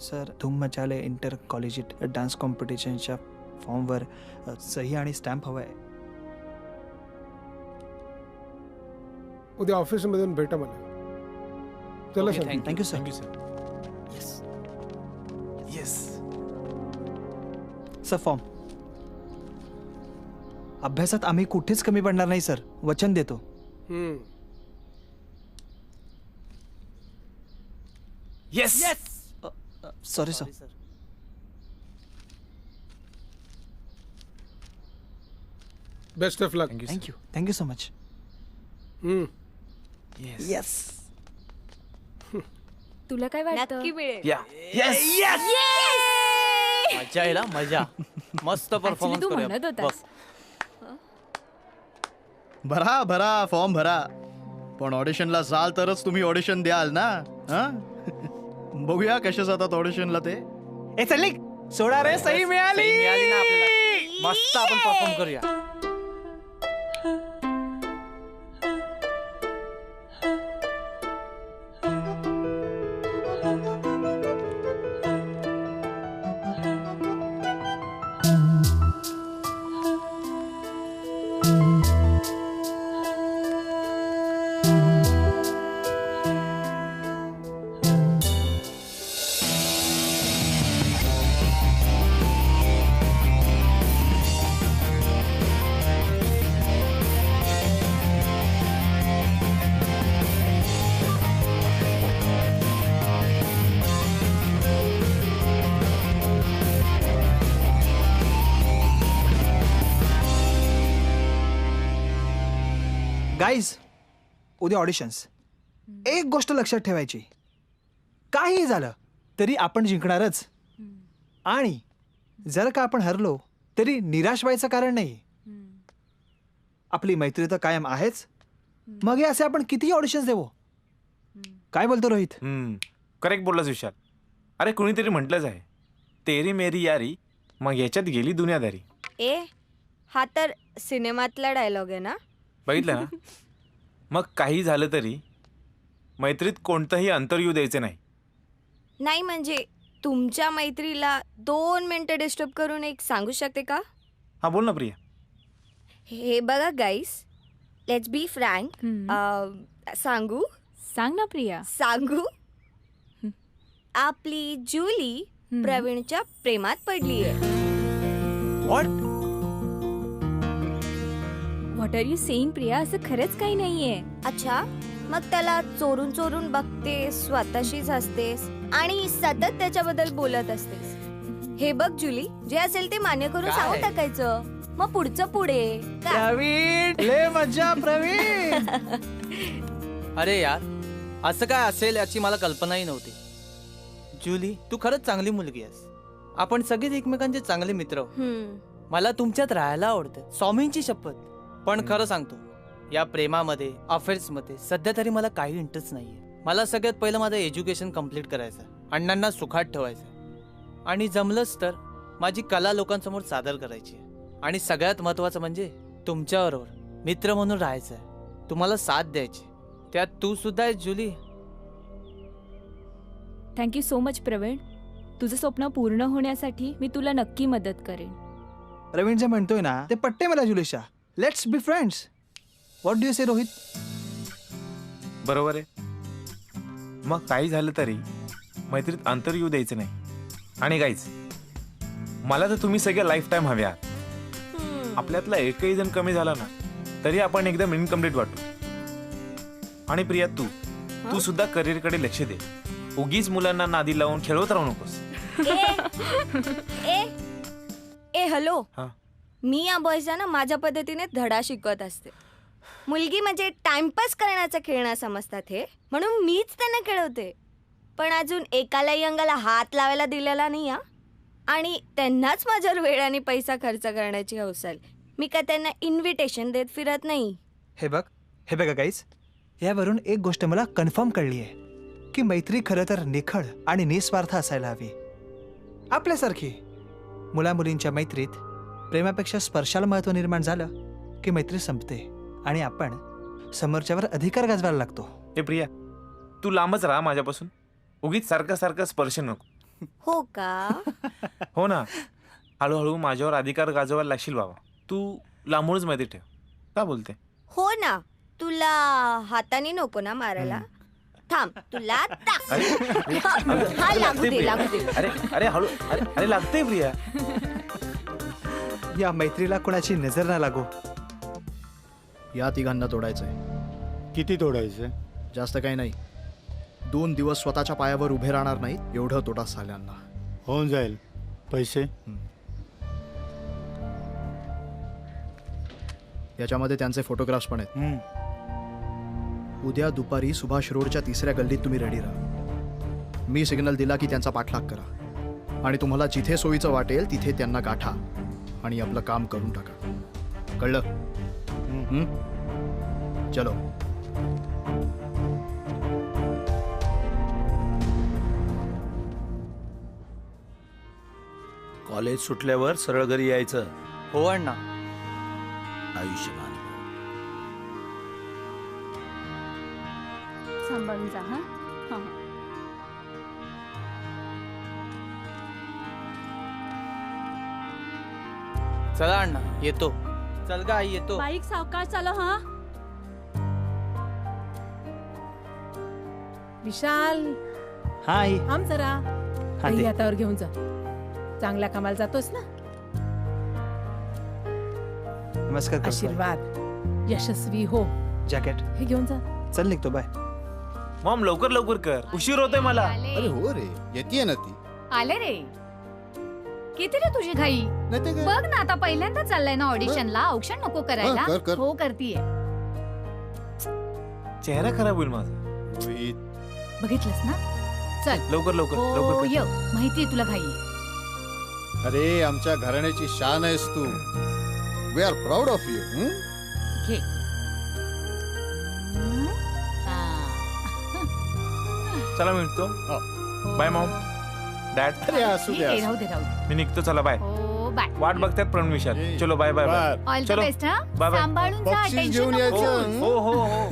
सर, धूम मचाले इंटर कॉलेजिएट डान्स कॉम्पिटिशनच्या फॉर्मवर सही आणि स्टॅम्प हवा आहे. उद्या ऑफिसमध्ये भेटा मला. चला sir. Thank you sir. Yes sir. Form. अभ्यासात आम्ही कुठेच कमी पडणार नाही सर, वचन देतो. Yes. Sorry sir. Best of luck. Thank you so much. Yes. तुला काय वाटतं? नक्की मिळेल. मजा येईल. मजा. मस्त परफॉर्मन्स तू करूया. म्हणत होतास. भरा भरा फॉर्म भरा, पण ऑडिशनला जाल तरच तुम्ही ऑडिशन द्याल ना. बघूया कसे जातात ऑडिशनला ते. ए चल सोडा रे, सही मिळाली. सही मिळाली ना आपल्याला. मस्त आपण परफॉर्म करूया. गाईज, उद्या ऑडिशन्स. एक गोष्ट लक्षात ठेवायची, काही झालं तरी आपण जिंकणारच. आणि जर का आपण हरलो तरी निराश व्हायचं कारण नाही. आपली मैत्री तर कायम आहेच. मग हे असे आपण किती ऑडिशन्स देऊ. काय बोलतो रोहित? करेक्ट बोललास विशाल. अरे कुणीतरी म्हटलंच आहे, तेरी मेरी यारी, मग याच्यात गेली दुनियादारी. हा तर सिनेमातला डायलॉग आहे ना. बघितलं ना. मग काही झालं तरी मैत्रीत कोणतंही अंतर येऊ द्यायचं नाही. नाही म्हणजे तुमच्या मैत्रीला 2 मिनिटं डिस्टर्ब करून एक सांगू शकते का? हा बोल ना प्रिया. हे बघा गाईस, लेट्स बी फ्रँक. सांगू? सांग ना प्रिया. सांगू. आपली जुली प्रवीणच्या प्रेमात पडली आहे. What what are you saying Priya? असं खरंच काही नाहीये. अच्छा, मग त्याला चोरून चोरून बघते, स्वतःशीच हसतेस आणि सतत त्याच्याबद्दल बोलत असतेस. हे बघ जुली, जे असेल ते मान्य करून सांगून टाकायचं, मग पुढचं पुढे. प्रवीण, लय मजा प्रवीण. अरे यार, असं काय असेल याची मला कल्पनाही नव्हती. जुली, तू खरंच चांगली मुलगी आहेस. आपण सगळेच एकमेकांचे चांगले मित्र आहोत. मला तुमच्यात राहायला आवडतं, स्वामींची शपथ. पण खरं सांगतो, या प्रेमामध्ये, अफेअर्समध्ये सध्या तरी मला काही इंटरेस्ट नाहीये. मला सगळ्यात पहिलं माझं एज्युकेशन कम्प्लीट करायचं, अण्णांना सुखात ठेवायचं, आणि जमलंच तर माझी कला लोकांसमोर सादर करायची. आणि सगळ्यात महत्त्वाचं म्हणजे तुमच्याबरोबर मित्र म्हणून राहायचं आहे, तुम्हाला साथ द्यायची. त्यात तू सुद्धा आहेस Julie. Thank you so much Praveen. तुझं स्वप्न पूर्ण होण्यासाठी मी तुला नक्की मदत करेन. प्रवीण जे म्हणतोय ना ते पट्टे मला Julisha. Let's be friends. What do you say Rohit? बरोबर आहे. मग काही झालं तरी मैत्रीत अंतर येऊ द्यायचं नाही. आणि गाईज, मला तर तुम्ही सगळे लाईफ टाईम हवे आहात. आपल्यातला एकही जण कमी झाला ना तरी आपण एकदम इनकम्प्लीट वाटतो. आणि प्रिया, तू सुद्धा करिअरकडे लक्ष दे. उगीच मुलांना नादी लावून खेळवत राहू नकोस. हॅलो, मी या बॉयजला ना माझ्या पद्धतीने धडा शिकवत असते. मुलगी म्हणजे टाइमपास करण्याचा खेळणं समजतात हे, म्हणून मीच त्यांना खेळवते. पण अजून एकालाही अंगाला हात लावायला दिलेला नाही हा. आणि त्यांनाच माझ्यावर वेळ आणि पैसा खर्च करण्याची हौस आहे. मी का त्यांना इन्व्हिटेशन देत फिरत नाही. हे बघा गाईज, यावरून एक गोष्ट मला कन्फर्म कळली आहे की मैत्री खरं तर निखळ आणि निस्वार्थ असायला हवी. आपल्यासारखी मुला मुलींच्या मैत्रीत प्रेमापेक्षा स्पर्शाला महत्त्व निर्माण झालं की मैत्री संपते आणि आपण समोरच्यावर अधिकार गाजवायला लागतो. हे प्रिया, तू लांबच राहा माझ्यापासून. उगीच सारखा सारखा स्पर्श नको. हो का? हो ना. हळूहळू माझ्यावर अधिकार गाजवायला लागशील बाबा. तू लांबूनच मैत्री ठेव. का बोलते? हो ना. तुला हाताने नको ना मारायला. थांब, तुला लागू दे. अरे हळू. अरे लागते प्रिया. या मैत्रीला कोणाची नजर ना लागो. या तिघांना तोडायचंय. किती तोडायचंय? जास्त काही नाही. 2 दिवस स्वतःच्या पायावर उभे राहणार नाही एवढं तोडा साल्यांना. होऊन जाईल. पैसे? याच्यामध्ये त्यांचे फोटोग्राफ्स पण आहेत. उद्या दुपारी सुभाष रोडच्या 3ऱ्या गल्लीत तुम्ही रेडी राहा. मी सिग्नल दिला की त्यांचा पाठलाग करा आणि तुम्हाला जिथे सोयीचं वाटेल तिथे त्यांना गाठा आणि आपलं काम करून टाका. कळलं? चलो. कॉलेज सुटल्यावर सरळ घरी यायचं. हो अण्णा. आयुष्यमान. सांभाळून जा. हा. चला अण्णा, येतो. चल गा आई, येतो. बाईक सावकाश चालव. हा विशाल. हाय. थांब जरा. काही हातावर घेऊन जा. चांगल्या कामाला जातोस ना. नमस्कार. आशीर्वाद. यशस्वी हो. जॅकेट हे घेऊन जा. चल निघतो. बाय. मॉम, लवकर कर. उशीर होतोय मला. अरे हो रे, येते ना ती. आले रे. किती रे तुझी घाई? बघ ना, आता पहिल्यांदा चाललाय ना ऑडिशनला. औक्षण नको करायला. कर. हो, करतीये. चेहरा खराब होईल माझा. रोहित, बघितलंस ना? चल लवकर लवकर हो लवकर य माहितीये तुला घाई आहे. अरे आमच्या घराण्याची शान आहेस तू. We are proud of you. घे. चला मी निघतो. Bye mom dad. अरे असू ठीक आहे, राहू दे राहू दे. मी निघतो. चला बाय. हो बाय. वाट बघतात प्रवीण विशाल. चलो bye bye bye. All the चलो बेस्ट हा. Bye bye. सांभाळून जा. बक्षीस टेन्शन घेऊन नको यायचं. घेऊ. हो हो हो.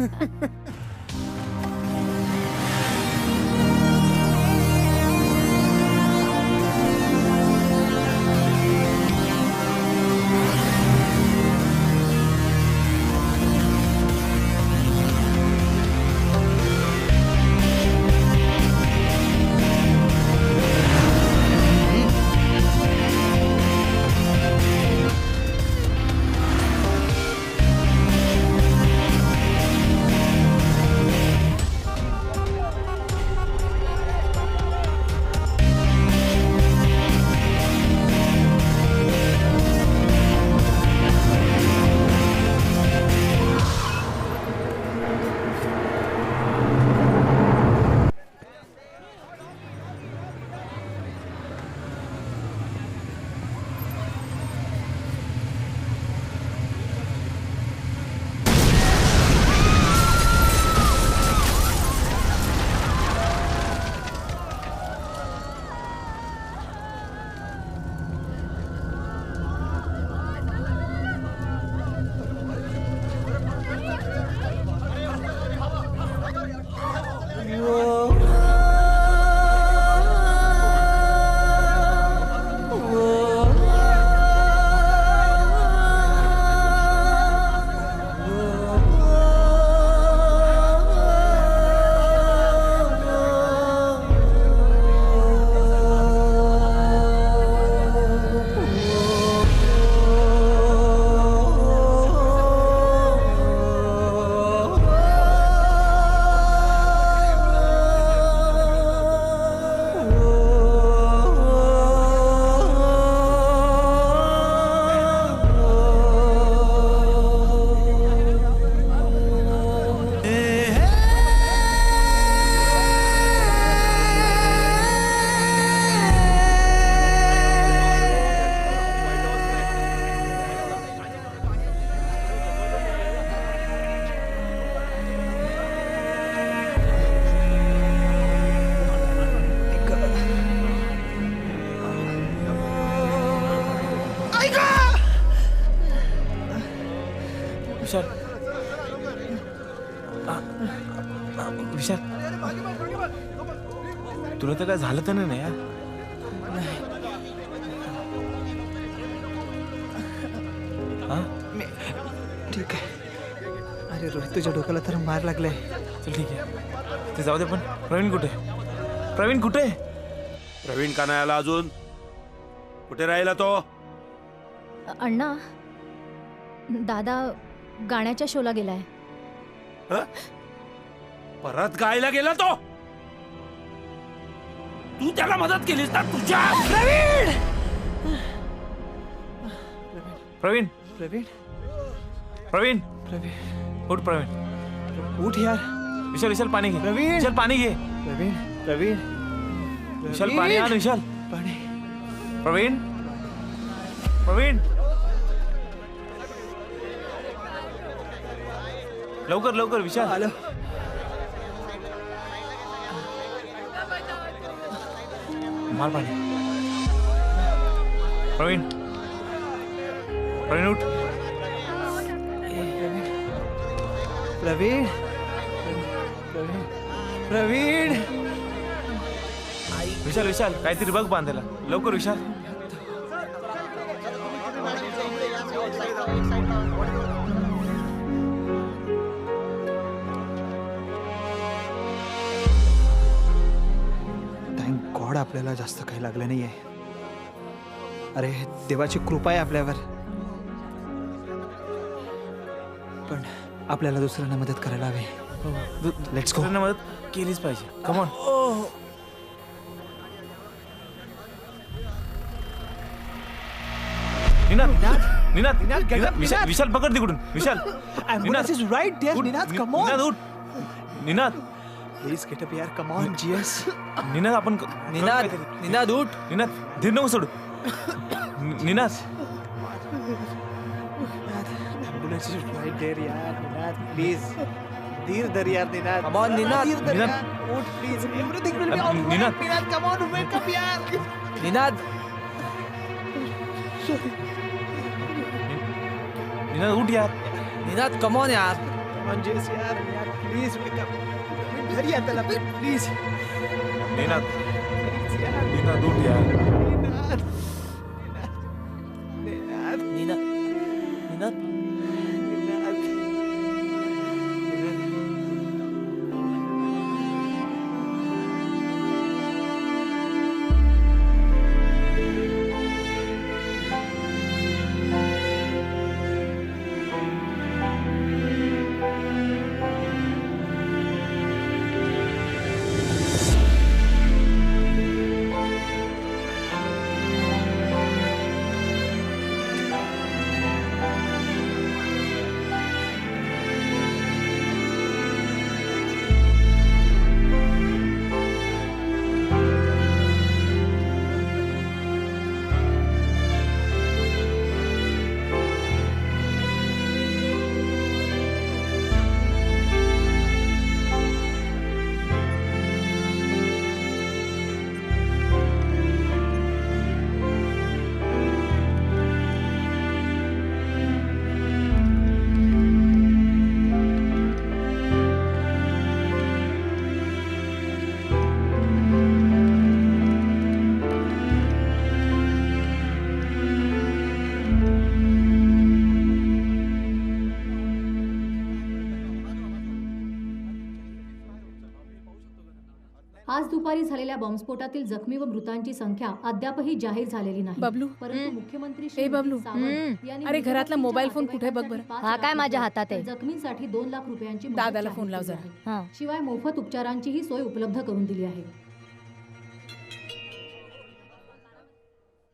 विशाल विशाल तुला तर काय झालं तर नाही यार? ठीक आहे. अरे रोहित तुझ्या डोक्याला तर मार लागलाय. चल ठीक आहे ते जाऊ दे. पण प्रवीण कुठे? प्रवीण कुठे? प्रवीण का नाही आला अजून? कुठे राहिला तो? अण्णा दादा गाण्याच्या शोला गेलाय. परत गायला गेला तो? तू त्याला मदत केलीस ना तुझ्या? प्रवीण प्रवीण प्रवीण प्रवीण उठ. प्रवीण उठ यार. विशाल विशाल पाणी घे. प्रवीण विशाल पाणी घे. प्रवीण प्रवीण विशाल पाणी आण. विशाल पाणी. प्रवीण प्रवीण लवकर लवकर विशाल. आलो. मार पाणी. प्रवीण प्रवीण उठ. प्रवीण प्रवीण विशाल विशाल काहीतरी बघ बांधायला. लवकर विशाल. थँक गॉड आपल्याला जास्त काही लागलं नाहीये. अरे देवाची कृपा आहे आपल्यावर. पण आपल्याला दुसऱ्यांना मदत करायला हवी. Let's go. मदत केलीच पाहिजे. कम ऑन. निनाद विशाल पकड तिकडून. विशाल Ambulance is right there, Ninad. Come on. Ninad उठ. निनाद प्लीज गेट अप यार, कम ऑन जीएस. निनाद आपण निनाद उठ. निनाद धीर नको सोडू. Ninad ambulance is right there यार. निनाद प्लीज धीर धर यार. Ninad come on Ninad. उठ please. Everything will be alright. Ninad come on, wake up यार. निनाद निनाद उठ यार. निनाद कम ऑन यार. कम ऑन जीएस यार. Please wake up. धर यार त्याला प्लीज. निनाद निनाद उठ यार. निनाद निनाद निनाद आज दुपारी झालेल्या बॉम्बस्फोटातील जखमी व मृतांची संख्या अद्यापही जाहीर झालेली नाही. बबलू. परंतु मुख्यमंत्री ए बबलू. यांनी अरे घरातला मोबाईल फोन कुठे बघ बरं. हा काय माझ्या हातात आहे. जखमींसाठी 2 लाख रुपयांची मदत दादाला जाहीर फोन लाव केली जरा. आहे. शिवाय मोफत उपचारांचीही सोय उपलब्ध करून दिली आहे.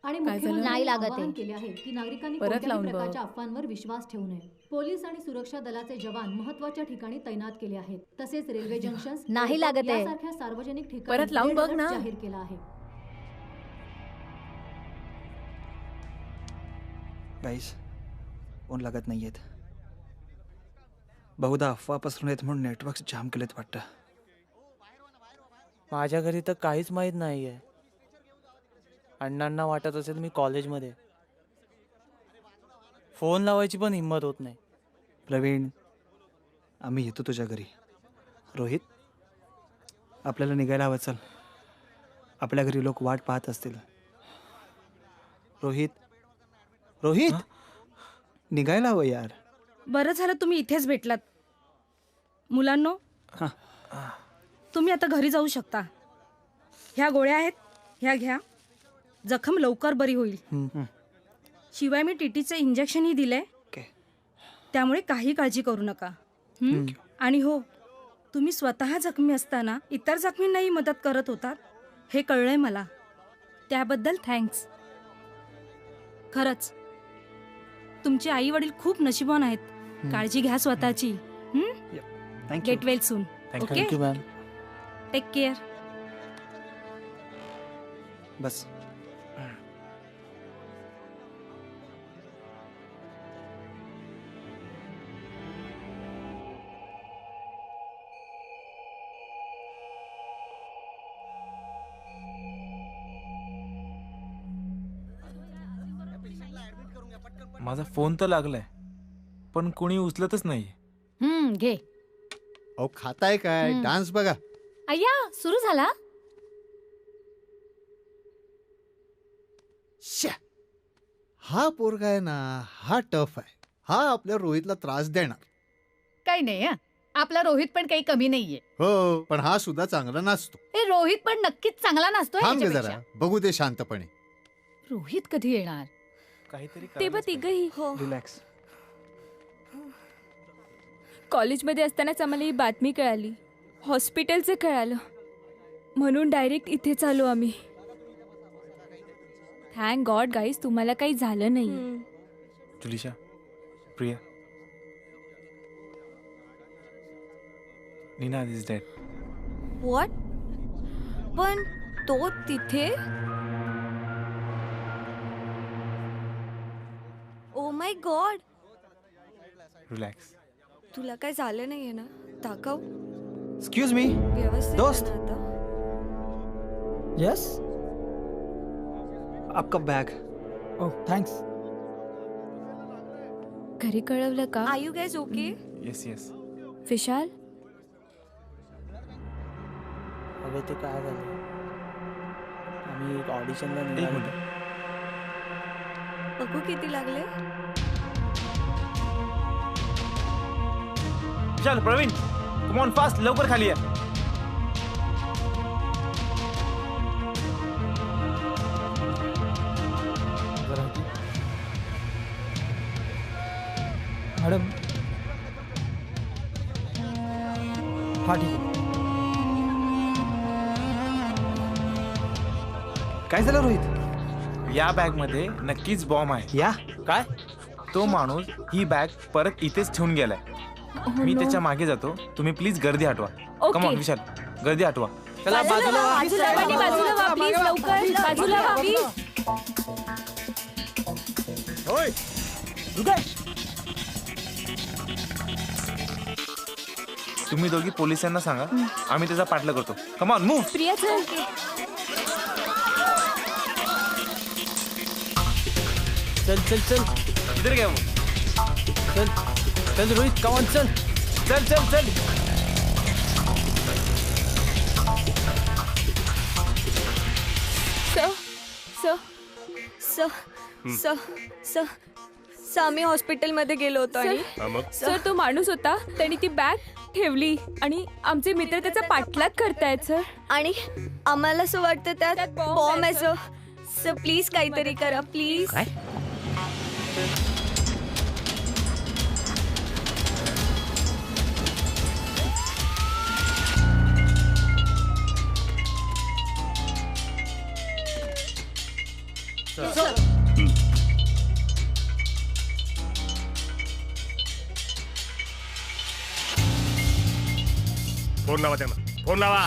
आणि मुख्यमंत्र्यांनी नाही लागत आवाहन केले आहे की नागरिकांनी परत कोणत्याही लावून बघ. प्रकारच्या अफवांवर विश्वास ठेवू नये. पोलीस आणि सुरक्षा दलाचे जवान महत्त्वाच्या ठिकाणी तैनात केले आहेत. तसेच रेल्वे जंक्शन नाही लागत आहे. यासारख्या सार्वजनिक ठिकाणी परत लावून रेड बघ अलर्ट ना. जाहीर केला आहे. गाईस फोन लागत नाहीयेत. बहुधा अफवा पसरवण्यात म्हणून नेटवर्क जाम केलेत वाटतं. माझ्या घरी तर काहीच माहीत नाही आहे. अण्णांना वाटत असेल मी कॉलेजमध्ये. फोन लावायची पण हिंमत होत नाही. प्रवीण, आम्ही येतो तुझ्या घरी. रोहित, आपल्याला निघायला हवं. चल, आपल्या घरी लोक वाट पाहत असतील. रोहित, रोहित, निघायला हवं यार. बरं झालं तुम्ही इथेच भेटलात. मुलांनो, तुम्ही आता घरी जाऊ शकता. ह्या गोळ्या आहेत, ह्या घ्या. जखम लवकर बरी होईल. शिवाय मी टीटीचे इंजेक्शनही दिले, त्यामुळे काही काळजी करू नका. आणि हो, तुम्ही स्वतः जखमी असताना इतर जखमींनाही मदत करत होतात हे कळलंय मला. त्याबद्दल थँक्स. खरंच तुमचे आई वडील खूप नशिबवान आहेत. काळजी घ्या स्वतःची. Get well soon. Okay, take care. बस. माझा फोन तर लागलाय पण कोणी उचलतच नाहीये. घे. अहो खाताय काय? डान्स बघा. अय्या, सुरू झाला. हा पोरगा आहे ना, हा टफ आहे. हा आपल्या रोहितला त्रास देणार. काही नाही हं. आपला रोहित पण काही कमी नाहीये. हो, पण हा सुद्धा चांगला नाचतो. हे रोहित पण नक्कीच चांगला नाचतोय थांब गे ह्याच्यापेक्षा. जरा, बघू दे शांतपणे. रोहित कधी येणार? काहीतरी ते बघ तिघही. हो, रिलॅक्स. कॉलेजमध्ये असतानाच आम्हाला ही बातमी कळाली. हॉस्पिटलचं कळालं म्हणून डायरेक्ट इथेच आलो आम्ही. थँक गॉड गाईज, तुम्हाला काही झालं नाही. Julisha, Priya, Ninad is dead. What? पण तो तिथे? Oh my god. रिलॅक्स. तुला काय झालं नाहीये ना? दाखव. एक्सक्यूज मी व्यवस्थित दोस्त. आहे ना आता? यस आपका बैग. ओह थँक्स. घरी कळवलं का? Are you guys okay? Yes yes. Vishal अगं ते काय झालं, आम्ही एक ऑडिशनला एक निघालो. मिनिट. बघू किती लागले. चल प्रवीण, कम ऑन फास्ट, लवकर खाली आहे. मॅडम हा ठीक आहे. काय झालं रोहित? या बॅग मध्ये नक्कीच बॉम्ब आहे. या काय? तो माणूस ही बॅग परत इथेच ठेवून गेलाय. मी no. त्याच्या मागे जातो, तुम्ही प्लीज गर्दी हटवा. Okay. कम ऑन विशाल, गर्दी हटवा. चला बाजूला व्हा. बाजूला व्हा, बाजूला व्हा, प्लीज लवकर बाजूला व्हा, प्लीज. होय तुम्ही दोघी पोलिसांना सांगा, आम्ही त्याचा पाठला करतो. Come on move. प्रिया चल. चल चल चल इधर घ्या मग. चल चल रोहित कम ऑन चल. चल चल चल. आम्ही हॉस्पिटलमध्ये गेलो होतो आणि सर तो माणूस होता, त्यांनी ती बॅग ठेवली आणि आमचे मित्र त्याचा पाठलाग करतायत सर. आणि आम्हाला असं वाटतं त्यात बॉम्ब आहे सर. सर प्लीज काहीतरी करा प्लीज. फोन लावा त्यांना, फोन लावा.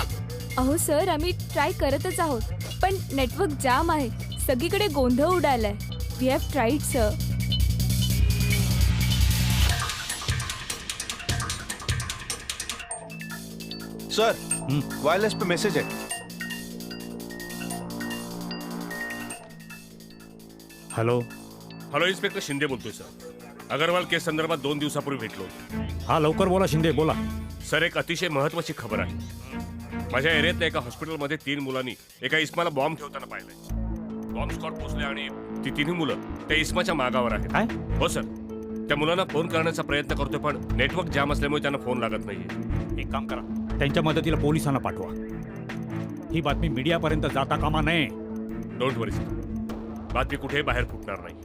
अहो सर आम्ही ट्राय करतच आहोत, पण नेटवर्क जाम आहे, सगळीकडे गोंधळ उडालाय. We have tried sir. Sir wireless पे मैसेज है. हॅलो हॅलो, इन्स्पेक्टर शिंदे बोलतोय सर. अगरवाल केस संदर्भात 2 दिवसापूर्वी भेटलो होतो. हा लवकर बोला शिंदे बोला. सर एक अतिशय महत्वाची खबर आहे. माझ्या एरियातल्या एका हॉस्पिटलमध्ये 3 मुलांनी एका इस्माला बॉम्ब ठेवताना पाहिलंय. बॉम्ब स्क्वॉड पोहोचले आणि ती 3ही मुलं त्या इस्माच्या मागावर आहेत. हो सर, त्या मुलांना फोन करण्याचा प्रयत्न करतोय, पण नेटवर्क जाम असल्यामुळे त्यांना फोन लागत नाहीये. एक काम करा, त्यांच्या मदतीला पोलिसांना पाठवा. ही बातमी मीडियापर्यंत जाता कामा नये. डोंट वरी सर, बातमी कुठेही बाहेर फुटणार नाही.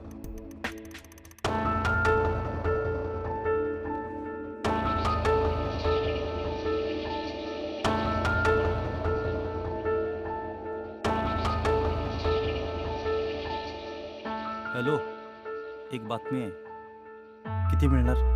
हॅलो, एक बातमी आहे. किती मिळणार?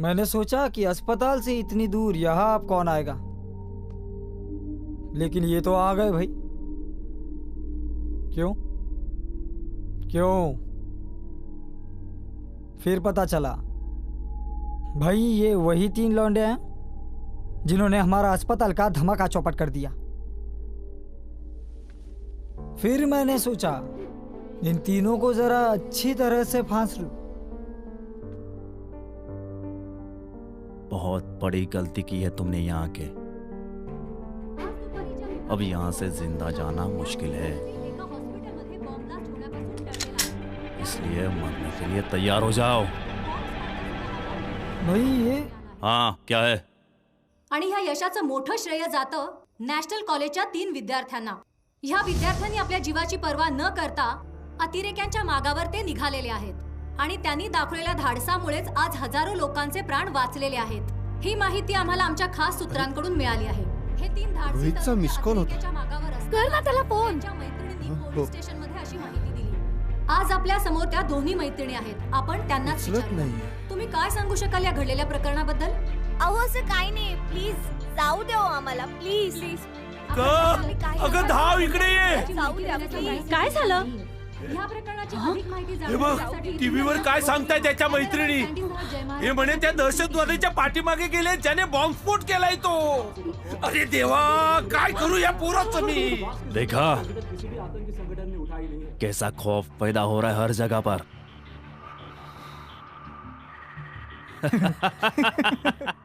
मैंने सोचा कि अस्पताल से इतनी दूर यहाँ अब कौन आएगा, लेकिन ये तो आ गए भाई। क्यों क्यों? फिर पता चला भाई ये वही 3 लौंडे हैं जिन्होंने हमारा अस्पताल का धमाका चौपट कर दिया। फिर मैंने सोचा इन तीनों को जरा अच्छी तरह से फांस लूं। बहुत बड़ी गलती की है तुमने यहाँ के। अब यहाँ से जिंदा जाना मुश्किल है, इसलिए मरने के लिए तैयार हो जाओ। भाई ये हाँ क्या है? आणि ह्या यशाचं मोठं श्रेय जातं नॅशनल कॉलेजच्या 3 विद्यार्थ्यांना. ह्या विद्यार्थ्यांनी आपल्या जीवाची पर्वा न करता अतिरेक्यांच्या मागावर ते निघालेले आहेत आणि त्यांनी दाखवलेल्या धाडसामुळेच आज हजारो लोकांचे प्राण वाचलेले आहेत. ही माहिती आम्हाला आमच्या खास सूत्रांकडून मिळाली आहे. हे 3 धाडसी रोहितचा मिस कॉल होता. कर ना त्याला फोन. पोलीस स्टेशन मध्ये अशी माहिती दिली. आज आपल्या समोर त्या दोन्ही मैत्रिणी आहेत. आपण त्यांनाच विचारू. तुम्ही काय सांगू शकाल या घडलेल्या प्रकरणाबद्दल? अहो असं काही नाही, प्लीज जाऊ द्या आम्हाला, प्लीज प्लीज. अगं धाव इकडे ये. जाऊ द्या प्लीज. काय झालं? ह्या प्रकरणाची अधिक माहिती हे जाणून बघ घेण्यासाठी टीव्हीवर काय सांगताय त्याच्या मैत्रिणी. हे म्हणे त्या दहशतवाद्याच्या पाठीमागे गेले ज्याने बॉम्बस्फोट केलाय तो. अरे देवा काय करू या पोराचं मी. देखा कैसा खौफ पैदा हो रहा है हर जगह पर.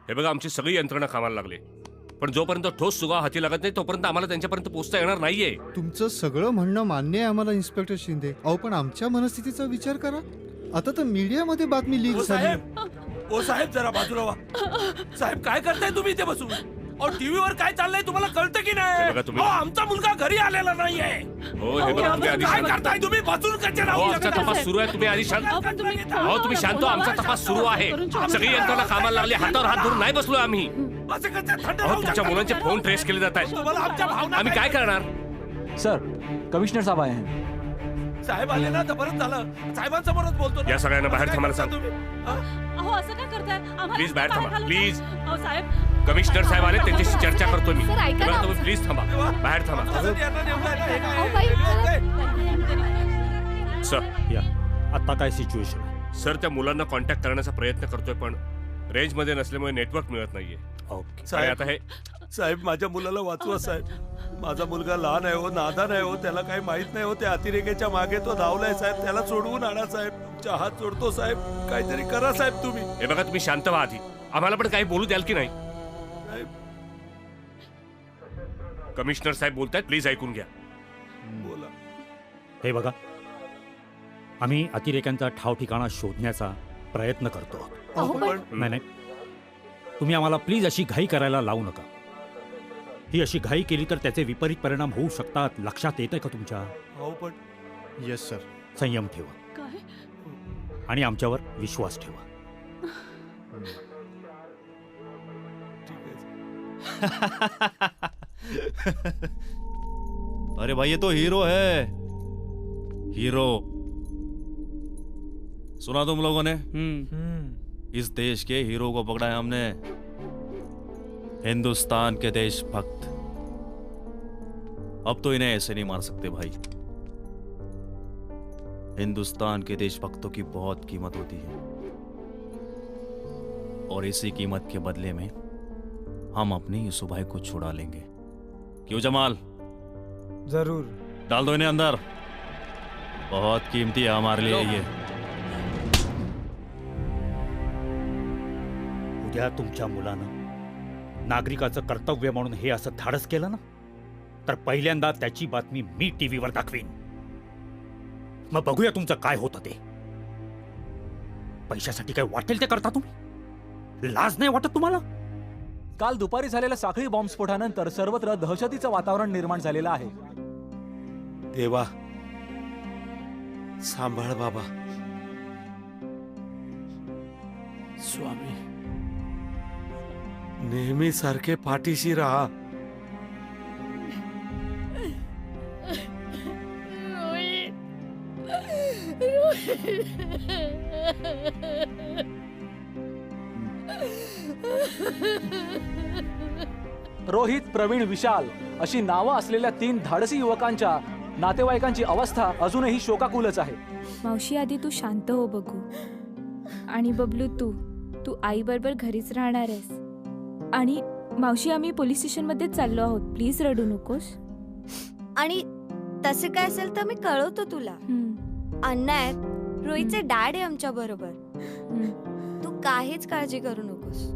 हे बघा आमची सगळी यंत्रणा कामाला लागली, पण जोपर्यंत ठोस सुगा हाती लागत नाही तोपर्यंत आम्हाला त्यांच्यापर्यंत पोहोचता येणार नाहीये. तुमचं सगळं म्हणणं मान्य आहे आम्हाला इन्स्पेक्टर शिंदे. अहो पण आमच्या मनस्थितीचा विचार करा. आता तर मीडियामध्ये बातमी लीक झाली. ओ साहेब जरा बाजूला व्हा. साहेब काय करताय तुम्ही इथे बसून? और टीव्हीवर काय चाललंय तुम्हाला कळतं की नाही? आमचा मुलगा घरी आलेला नाहीये. हो हे बघा तुम्ही आधी काय करताय तुम्ही बसून कच्चे राहू. आमचा तपास सुरू आहे, तुम्ही आधी शांत. हो तुम्ही शांत, आमचा तपास सुरू आहे. सगळी यंत्रणा कामाला लागली. हातावर हात धरून नाही बसलो आम्ही. तुमच्या मुलांचे फोन ट्रेस केले जात आहेत. आम्ही काय करणार? सर कमिश्नर साहब आए हैं. साहेब आले ना तर बरंच झालं. साहेबांसमोरच बोलतो. या सगळ्यांना बाहेर थांबायला सांग. अहो असं काय करताय? आम्हाला प्लीज बाहेर थांबा प्लीज. अहो साहेब कमिशनर साहेब आले त्यांच्याशी चर्चा करतो मी. सर, ऐका ना. तुम्ही प्लीज थांबा बाहेर थांबा. सर या आता काय सिच्युएशन आहे? सर त्या मुलांना कॉन्टॅक्ट करण्याचा प्रयत्न करतोय पण रेंज मध्ये नसल्यामुळे नेटवर्क मिळत नाहीये. ओके आता हे साहेब माझ्या मुलाला वाचवा साहेब. माझा मुलगा लहान आहे हो, नादान आहे हो, त्याला काही माहित नाही हो. त्या अतिरेक्याच्या मागे तो धावलाय साहेब. त्याला सोडवून आणा साहेब. तुमच्या हात जोडतो साहेब. काहीतरी करा साहेब तुम्ही. हे बघा तुम्ही शांत व्हा आधी. आम्हाला पण काही बोलू द्याल की नाही? कमिशनर साहेब बोलतायत, प्लीज ऐकून घ्या. बोला. हे बघा आम्ही अतिरेक्यांचा ठाव ठिकाणा शोधण्याचा प्रयत्न करतो. नाही नाही तुम्ही आम्हाला प्लीज अशी घाई करायला लावू नका. ही अशी घाई केली तर त्याचे विपरीत परिणाम होऊ शकतात. लक्षात येतंय का तुमच्या? हो पण येस सर. संयम ठेवा आणि आमच्यावर विश्वास ठेवा. अरे भाई ये तो हीरो है. हीरो सुना तुम लोगों ने? इस देश के हीरो को पकड़ा है हमने. हिंदुस्तान के देशभक्त. अब तो इन्हें ऐसे नहीं मार सकते भाई. हिंदुस्तान के देशभक्तों की बहुत कीमत होती है और इसी कीमत के बदले में हम अपने यूसुफ भाई को छुड़ा लेंगे. क्यों जमाल? जरूर. डाल दो इन्हें अंदर. बहुत कीमती है हमारे लिए ये. उद्या तुमच्या मुलानं नागरिकाचं कर्तव्य म्हणून हे असं धाडस केलं ना तर पहिल्यांदा त्याची बातमी मी टीव्हीवर दाखवीन. मग बघूया तुमचं काय होतं ते. पैशासाठी काय वाटेल ते करता तुम्ही. लाज नाही वाटत तुम्हाला? काल दुपारी झालेल्या साखळी बॉम्बस्फोटानंतर सर्वत्र दहशतीचं वातावरण निर्माण झालेलं आहे. देवा सांभाळ बाबा. स्वामी नेहमी सारखे पाठीशी राहा. रोहित, प्रवीण, विशाल अशी नावं असलेल्या 3 धाडसी युवकांच्या नातेवाईकांची अवस्था अजूनही शोकाकुलच आहे. मावशी आधी तू शांत हो बघू. आणि बबलू, तू आई बरोबर घरीच राहणार आहेस. आणि मावशी, आम्ही पोलीस स्टेशन मध्ये चाललो आहोत, प्लीज रडू नकोस. आणि तसं काय असेल तर मी कळवतो तुला. अण्णा आहेत, रोहितचे डॅड आहे आमच्या बरोबर. तू काहीच काळजी करू नकोस.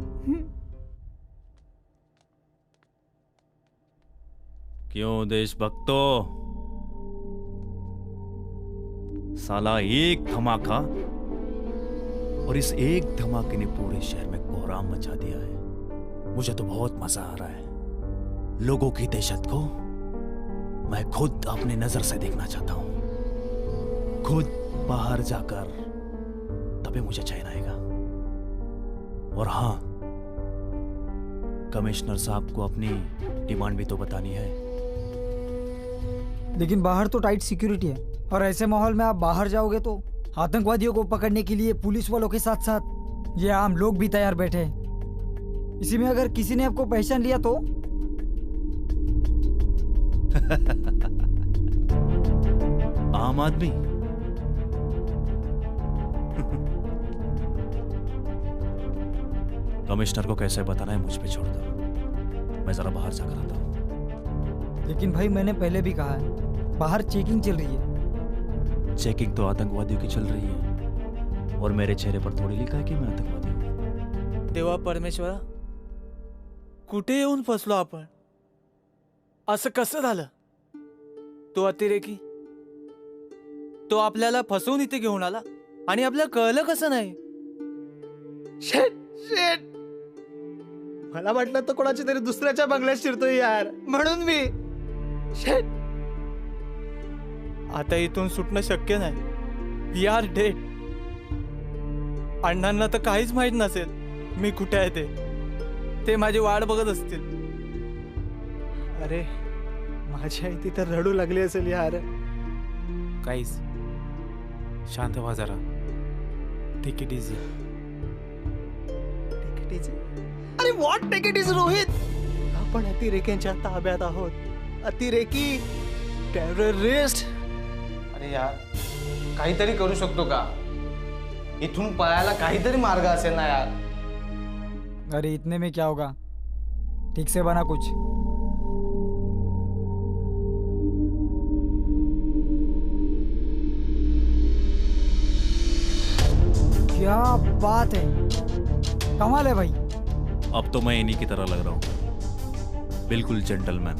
क्यों देशभक्तों, साला एक धमाका और इस एक धमाके ने पूरे शहर में कोहराम मचा दिया है. मुझे तो बहुत मजा आ रहा है. लोगों की दहशत को मैं खुद अपनी नजर से देखना चाहता हूं. खुद बाहर जाकर तभी मुझे चैन आएगा. और हाँ, कमिश्नर साहब को अपनी डिमांड भी तो बतानी है. लेकिन बाहर तो टाइट सिक्योरिटी है, और ऐसे माहौल में आप बाहर जाओगे तो आतंकवादियों को पकड़ने के लिए पुलिस वालों के साथ साथ ये आम लोग भी तैयार बैठे हैं. इसी में अगर किसी ने आपको पहचान लिया तो आम आदमी कमिश्नर को कैसे बताना है मुझ पे छोड़ दो. मैं जरा बाहर जाकर आता हूं. लेकिन भाई, मैंने पहले भी कहा है, बाहर चेकिंग चल रही है. चेकिंग तो आतंकवादियों की चल रही है, और मेरे चेहरे पर थोड़ी लिखा है कि मैं आतंकवादी हूं. देवा परमेश्वरा, कुठे येऊन फसलो आपण? असं कसं झालं? तो अतिरेकी, तो आपल्याला फसवून इथे घेऊन आला आणि आपल्याला कळलं कसं नाही? शेट, मला वाटलं तर कोणाच्या तरी दुसऱ्याच्या बंगल्यात शिरतोय यार, म्हणून मी शेट. आता इथून सुटणं शक्य नाही. We are dead. अण्णांना तर काहीच माहित नसेल मी कुठे आहे ते माझी वाट बघत असतील. अरे, माझी आई तिथं रडू लागली असेल यार. काहीच, शांत व्हा जरा. Take it easy. अरे what take it is Rohit? आपण अतिरेक्यांच्या ताब्यात आहोत. अतिरेकी, टेररिस्ट. अरे यार, काहीतरी करू शकतो का? इथून पळायला काहीतरी मार्ग असेल ना यार. अरे इतने में क्या होगा, ठीक से बना कुछ. क्या बात है, कमाल है भाई. अब तो मैं इन्हीं की तरह लग रहा हूं. बिल्कुल gentleman,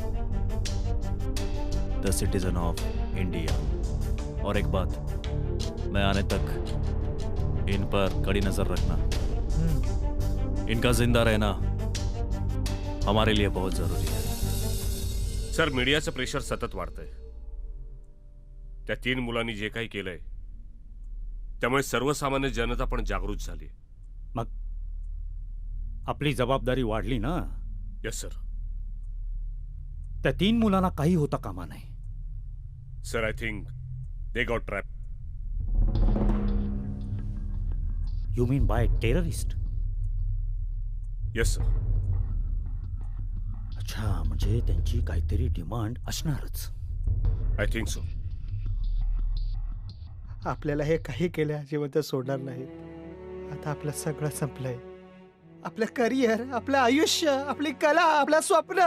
the citizen of India. और एक बात, मैं आने तक इन पर कड़ी नजर रखना. इनका जिंदा रहना हमारे लिए बहुत जरूरी है. सर, मीडियाचं प्रेशर सतत वाढतंय. त्या 3 मुलांनी जे काही केलंय त्यामुळे सर्वसामान्य जनता पण जागृत झाली. मग आपली जबाबदारी वाढली ना. Yes sir. त्या 3 मुलांना काही होता कामा नाही. Sir, I think they got trap. You mean by terrorist? Yes sir. अच्छा, म्हणजे त्यांची काहीतरी डिमांड असणारच. I think so. आपल्याला हे काही केल्या जिवंत सोडणार नाही. आता आपलं सगळं संपलंय. आपलं करिअर, आपलं आयुष्य, आपली कला, आपलं स्वप्न,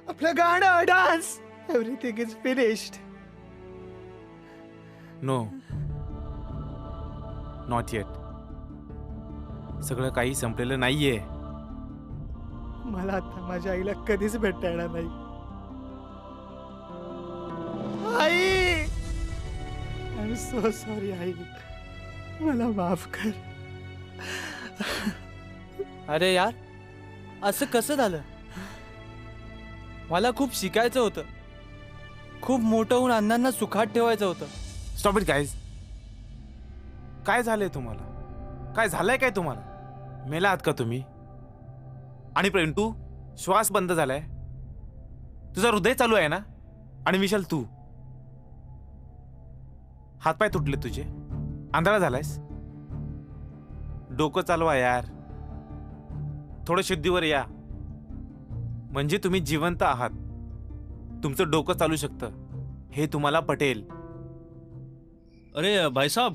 आपलं गाणं, dance, everything is finished. No, not yet. सगळं काही संपलेलं नाहीये. मला आता माझ्या आईला कधीच भेटता येणार नाही. आई, आय एम सो सॉरी आई, मला माफ कर. अरे यार, असं कसं झालं? मला खूप शिकायचं होतं. खूप मोठं होऊन अण्णांना सुखात ठेवायचं होतं. Stop it guys. काय झालंय तुम्हाला? काय झालंय काय तुम्हाला? मेला आहात का तुम्ही? आणि प्रवीण, तू श्वास बंद झालाय, तुझं हृदय चालू आहे ना? आणि विशाल, तू हातपाय तुटले तुझे, आंधळा झालायस. डोकं चालवा यार. थोडं शुद्धीवर या. म्हणजे तुम्ही जिवंत आहात, तुमचं डोकं चालू शकतं, हे तुम्हाला पटेल. अरे भाई साहब.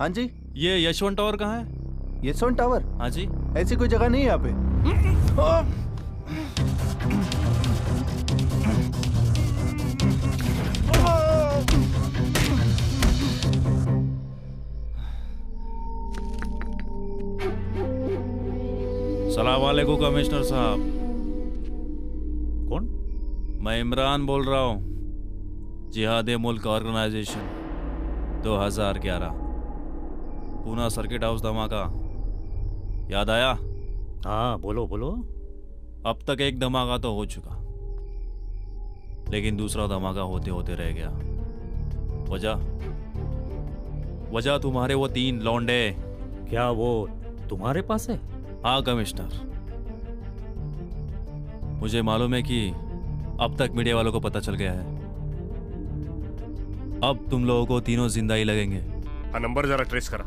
हाँ जी. ये यशवंत टावर कहाँ है? यशवंत टावर? हाँ जी. ऐसी कोई जगह नहीं है यहाँ पे. सलाम वालेकुम कमिश्नर साहब. कौन? मैं इमरान बोल रहा हूँ, जिहाद मुल्क ऑर्गेनाइजेशन 2011 पूना सर्किट हाउस धमाका याद आया? हाँ बोलो बोलो. अब तक एक धमाका तो हो चुका, लेकिन दूसरा धमाका होते होते रह गया. वजह तुम्हारे वो 3 लौंडे. क्या वो तुम्हारे पास है? हाँ कमिश्नर, मुझे मालूम है कि अब तक मीडिया वालों को पता चल गया है. अब तुम लोगों को तीनों जिंदा ही लगेंगे. हाँ नंबर जरा ट्रेस करा.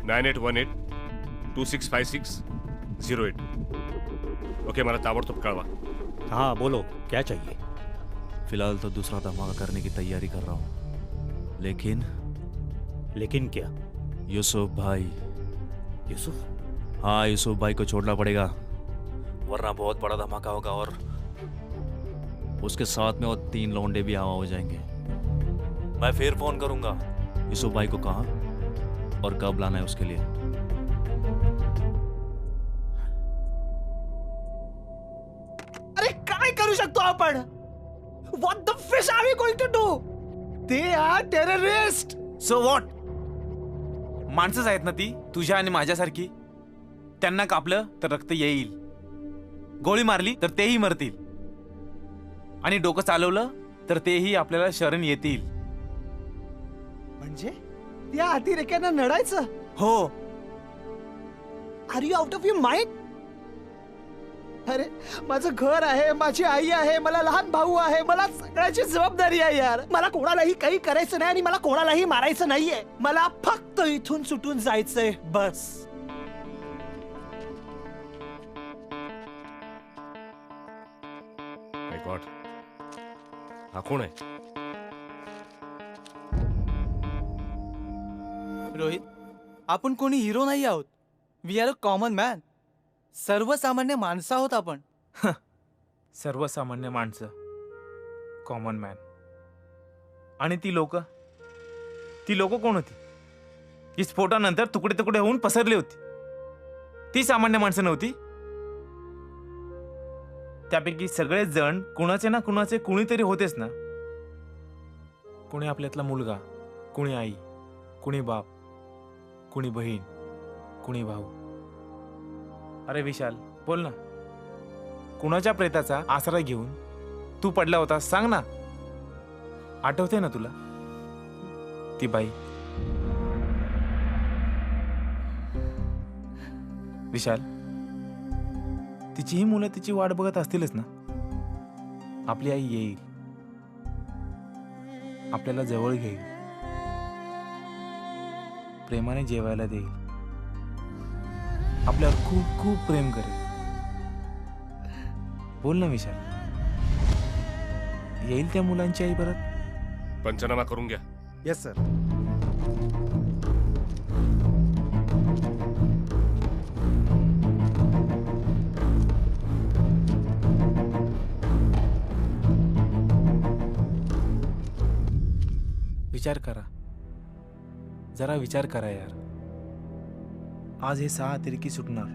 9818265608. ओके, मला ताबडतोब कळवा. हाँ बोलो, क्या चाहिए? फिलहाल तो दूसरा धमाका करने की तैयारी कर रहा हूँ, लेकिन क्या? यूसुफ भाई. यूसुफ? हाँ, यूसुफ भाई को छोड़ना पड़ेगा, वरना बहुत बड़ा धमाका होगा और उसके साथ में वो 3 लौंडे भी हवा हो जाएंगे. मैं फिर फोन करूंगा यूसुफ भाई को कहाँ और कब लाना है उसके लिए. अरे काय करू शकतो आपण? What the fish are we going to do? They are terrorists. So what? माणसंच आहेत ना ती, तुझ्या आणि माझ्यासारखी. त्यांना कापलं तर रक्त येईल, गोळी मारली तर तेही मरतील, आणि डोकं चालवलं तर तेही आपल्याला शरण येतील. म्हणजे या अतिरेक्यांना नडायचं? हो. Are you out of your mind? अरे माझं घर आहे, माझी आई आहे, मला लहान भाऊ आहे, मला सगळ्याची जबाबदारी आहे यार. मला कोणालाही काही करायचं नाही आणि मला कोणालाही मारायचं नाहीये. मला फक्त इथून सुटून जायचंय बस. गॉड, हा कोण आहे? रोहित, आपण कोणी हिरो नाही आहोत. We are a common man. सर्वसामान्य माणसं आहोत आपण. सर्वसामान्य माणसं, कॉमन मॅन. आणि ती लोक कोण होती? ही स्फोटानंतर तुकडे तुकडे होऊन पसरली होती. ती सामान्य माणसं नव्हती. त्यापैकी सगळेच जण कुणाचे ना कुणाचे कुणीतरी होतेच ना. कुणी आपल्यातला मुलगा, कुणी आई, कुणी बाप, कुणी बहीण, कुणी भाऊ. अरे विशाल, बोल ना, कुणाच्या प्रेताचा आसरा घेऊन तू पडला होता, सांग ना. आठवते ना तुला ती बाई? विशाल, तिचीही मुलं तिची वाट बघत असतीलच ना. आपली आई येईल, आपल्याला जवळ घेईल, प्रेमाने जेवायला देईल, आपल्यावर खूप खूप प्रेम करेल. बोल ना विशाल, येईल त्या मुलांची आई परत? पंचनामा करून घ्या. Yes sir. विचार करा, जरा विचार करा यार. आज हे 6 अतिरेकी सुटणार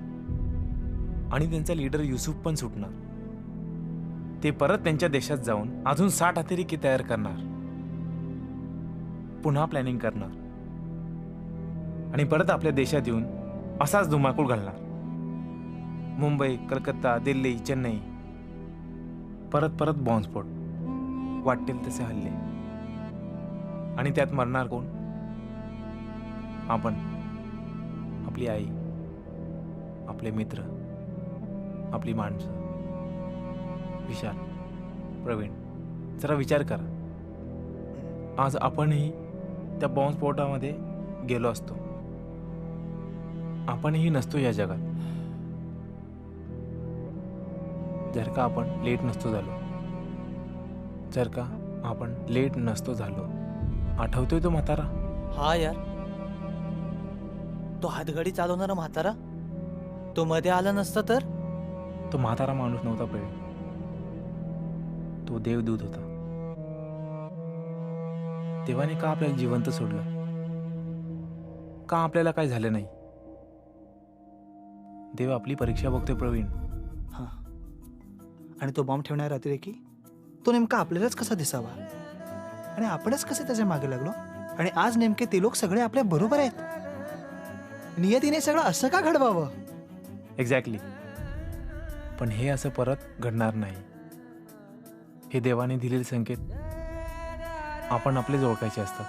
आणि त्यांचा लीडर युसुफ पण सुटणार. ते परत त्यांच्या देशात जाऊन अजून 60 अतिरेकी तयार करणार, पुन्हा प्लॅनिंग करणार आणि परत आपल्या देशात येऊन असाच धुमाकूळ घालणार. मुंबई, कलकत्ता, दिल्ली, चेन्नई, परत परत बॉम्बस्फोट, वाटेल तसे हल्ले. आणि त्यात मरणार कोण? आपण, आपली आई, आपले मित्र, आपली माणसं. विशाल, प्रवीण, जरा विचार करा. आज आपणही त्या बॉम्बस्फोटामध्ये गेलो असतो, आपणही नसतो या जगात. जर का आपण लेट नसतो झालो, जर का आपण लेट नसतो झालो, आठवतोय तो म्हातारा? हा यार, तो हातगाडी चालवणारा म्हातारा, तो मध्ये आला नसता तर? तो म्हातारा माणूस नव्हता प्रवीण, तो देवदूत होता. देवाने का आपल्याला जिवंत सोडलं? का आपल्याला काय झालं नाही? देव आपली परीक्षा बघतोय प्रवीण. हा, आणि तो बॉम्ब ठेवणारा अतिरेकी तो नेमका आपल्यालाच कसा दिसावा आणि आपणच कसे त्याच्या मागे लागलो? आणि आज नेमके ते लोक सगळे आपल्या बरोबर आहेत. नियतीने सगळं असं का घडवावं? एक्झॅक्टली. पण हे असं परत घडणार नाही. हे देवाने दिलेले संकेत आपण आपलेच ओळखायचे असतात.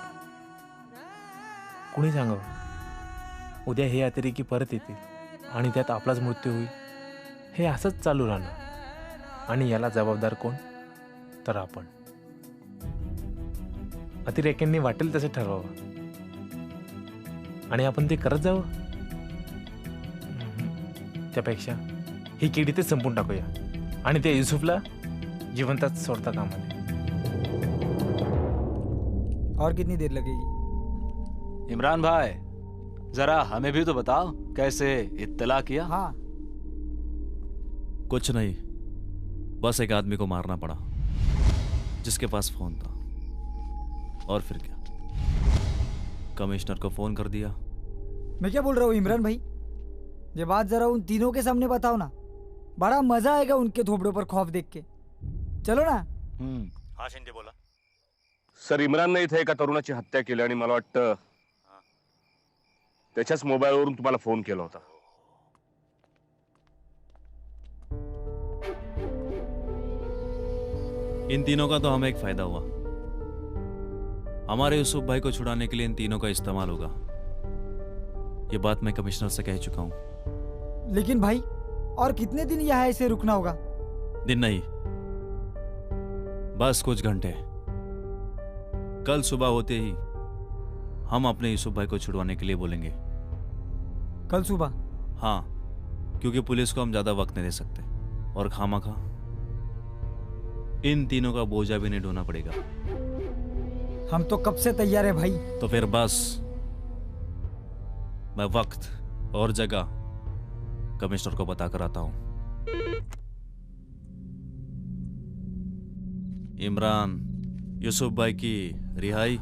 कुणी सांगावं, उद्या हे अतिरेकी परत येतील आणि त्यात आपलाच मृत्यू होईल. हे असंच चालू राहणार आणि याला जबाबदार कोण? तर आपण. अतिरेक्यांनी वाटेल तसं ठरवावं आणि आपण ते करत जावं. त्यापेक्षा ही किडी ते संपून टाकूया आणि त्या युसुफला जिवंतच सोडता कामा नये. और कितनी देर लगेगी? इमरान भाई, जरा हमें भी तो बताओ, कैसे इत्तला किया? हाँ, कुछ नहीं, बस एक आदमी को मारना पड़ा जिसके पास फोन था. और फिर क्या, कमिश्नर को फोन कर दिया. मैं क्या बोल रहा हूँ इमरान भाई, ये बात जरा उन तीनों के सामने बताओ ना. बड़ा मजा आएगा उनके थोपड़ों पर खौफ देख के. चलो ना. हा शिंदे बोला. सर, इम्रानने इथे एका तरुणाची हत्या केली आणि मला वाटतं त्याच्याच मोबाईलवरून तुम्हाला फोन केला होता. इन तीनों का तो हमें एक फायदा हुआ. हमारे यूसुफ भाई को छुड़ाने के लिए इन तीनों का इस्तेमाल होगा. ये बात मैं कमिश्नर से कह चुका हूं. लेकिन भाई, और कितने दिन यहाँ ऐसे रुकना होगा? दिन नहीं, बस कुछ घंटे. कल सुबह होते ही हम अपने यूसुफ भाई को छुड़वाने के लिए बोलेंगे. कल सुबह? हाँ, क्योंकि पुलिस को हम ज्यादा वक्त नहीं दे सकते और खामखा इन तीनों का बोझा भी नहीं ढोना पड़ेगा. हम तो कब से तैयार है भाई. तो फिर बस मैं वक्त और जगह कमिश्नर को बता कर आता हूं. इमरान, यूसुफ भाई की रिहाई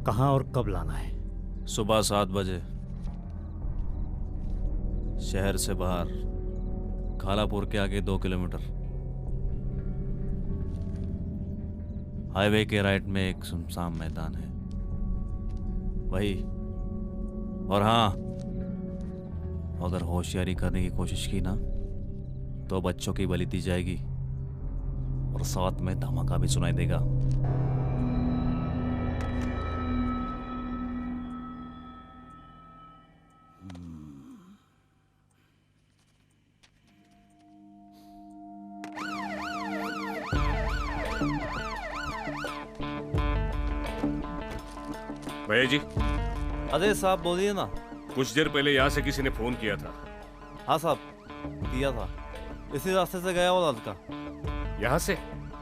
कहाँ और कब लाना है? सुबह 7 बजे शहर से बाहर खालापुर के आगे 2 किलोमीटर हाईवे के राइट में एक सुनसान मैदान है, वही. और हाँ, अगर होशियारी करने की कोशिश की ना तो बच्चों की बलि दी जाएगी और साथ में धमाका भी सुनाई देगा. भैया जी. अरे साहब बोलिए ना. कुछ देर पहले यहाँ से किसी ने फोन किया था. हाँ साहब, किया था. इसी रास्ते से गया वो लड़का. यहाँ से?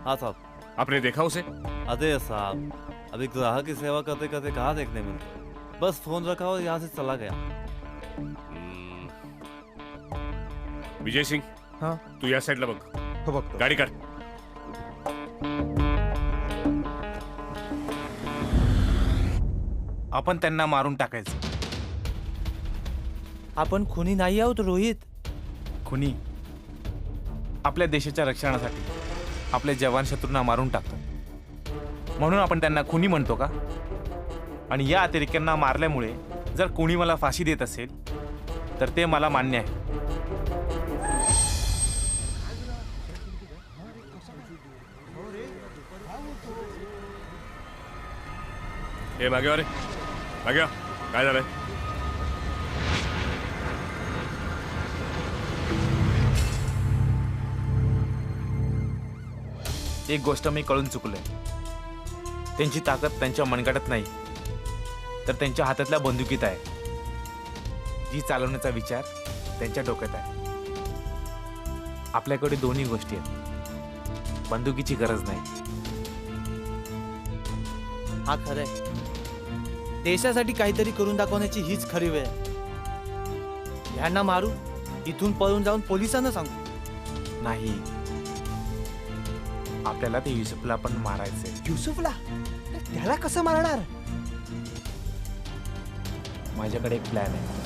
हाँ साहब. आपने देखा उसे? अरे साहब, अभी ग्राहक की सेवा करते करते कहाँ देखने मिलते. बस फोन रखा और यहाँ से चला गया. विजय सिंह. हाँ, तू या साइडला बघ. हो बघतो. गाडी काढ. आपण त्यांना मारून टाकायचं. आपण खुनी नाही आहोत रोहित. खुनी आपल्या देशाच्या रक्षणासाठी आपले जवान शत्रूंना मारून टाकतो, म्हणून आपण त्यांना खुनी म्हणतो का? आणि या अतिरेक्यांना मारल्यामुळे जर कोणी मला फाशी देत असेल तर ते मला मान्य आहे. हे मागे वा रे, मागे वा. काय झालंय? एक गोष्ट मी कळून चुकलोय. त्यांची ताकद त्यांच्या मनगटात नाही तर त्यांच्या हातातल्या बंदुकीत आहे, जी चालवण्याचा विचार त्यांच्या डोक्यात आहे. आपल्याकडे दोन्ही गोष्टी आहेत. बंदुकीची गरज नाही. हा खरंय. देशासाठी काहीतरी करून दाखवण्याची हीच खरी वेळ. ह्यांना मारू, इथून पळून जाऊन पोलिसांना सांगू. नाही, आपल्याला ते युसुफला पण मारायचंय. युसुफला? त्याला कसं मारणार? माझ्याकडे एक प्लॅन आहे.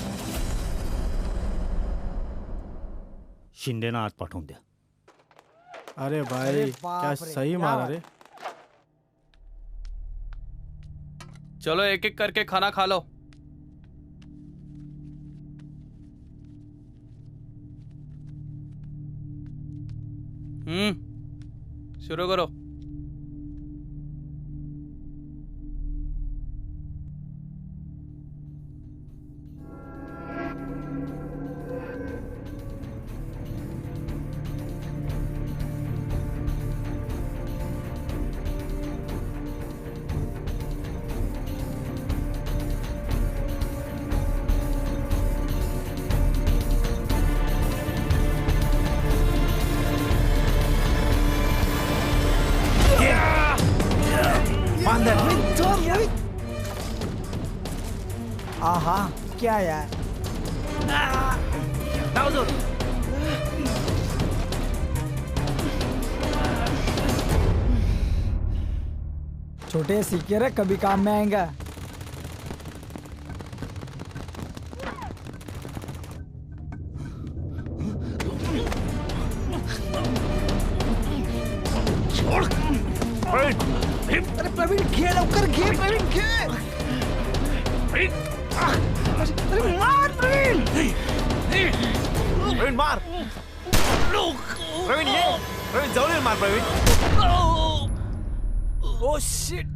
शिंदेना आत पाठवून द्या. अरे भाई, क्या सही मारा रे. चलो एक एक करके खाना खा लो. शुरू करो. आहा, क्या यार. छोटे सीखे रे, कभी काम में आएगा. अरे प्रवीण, घे लवकर, घे प्रवीण, घे. अरे मार प्रवीण. प्रवीण मार. प्रवीण ये. प्रवीण जाऊन ये, मार प्रवीण. Oh shit.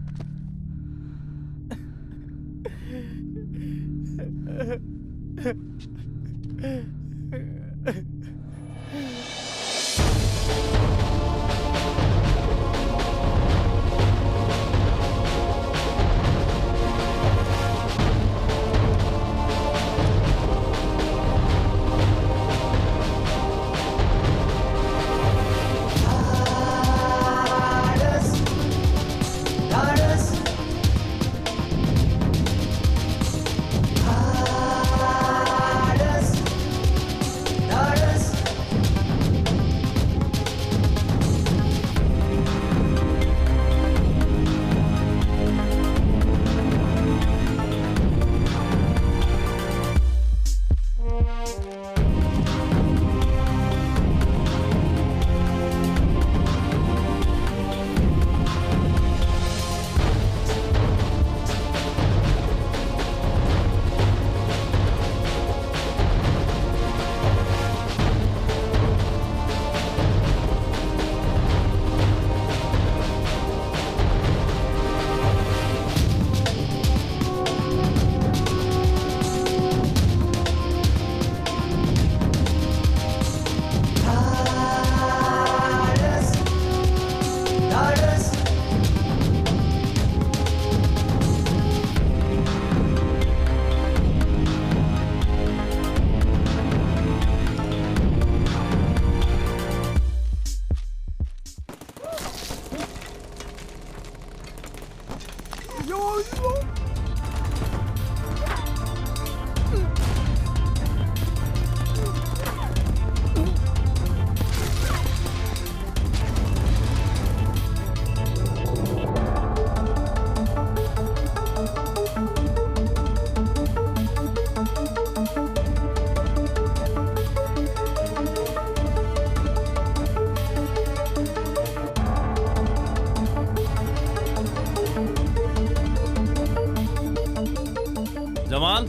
जमाल,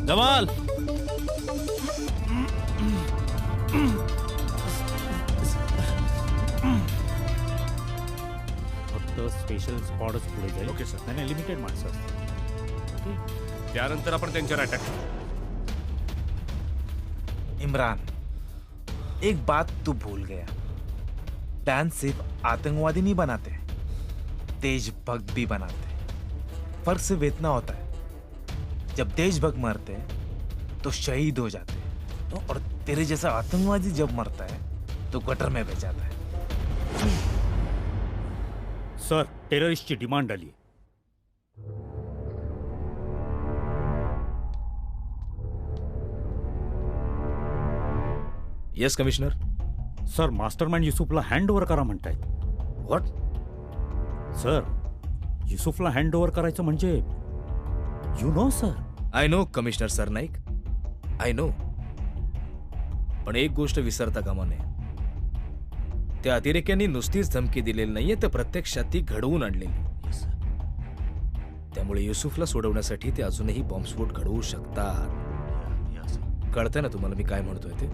जमाल. फक्त स्पेशल स्पॉटच पुढे जाईल. Okay sir. नाही लिमिटेड माणसं असतात. त्यानंतर आपण त्यांच्यावर अटॅक. इमरान, एक बात तू भूल गया. प्लान सिर्फ आतंकवादी नहीं बनाते, देशभक्त भी बनाते. फर्क सिर्फ इतना होता है, जब देशभक्त मरते तो शहीद हो जाते, और तेरे जैसा आतंकवादी जब मरता है तू कटर में बेचाता है। सर टेररिस्टची डिमांड आली. Yes commissioner. सर मास्टरमाइंड युसुफला हँड ओव्हर करा म्हणतायत. व्हॉट? सर युसुफला हँड ओव्हर करायचं म्हणजे you know sir. I know commissioner Sarnaik, I know. पण एक गोष्ट विसरता कामा नये. त्या अतिरेक्यांनी नुसतीच धमकी दिलेली नाहीये, तर प्रत्यक्षात ती घडवून आणलेली. त्यामुळे युसुफला सोडवण्यासाठी ते अजूनही बॉम्बस्फोट घडवू शकतात. कळतंय ना तुम्हाला मी काय म्हणतोय ते?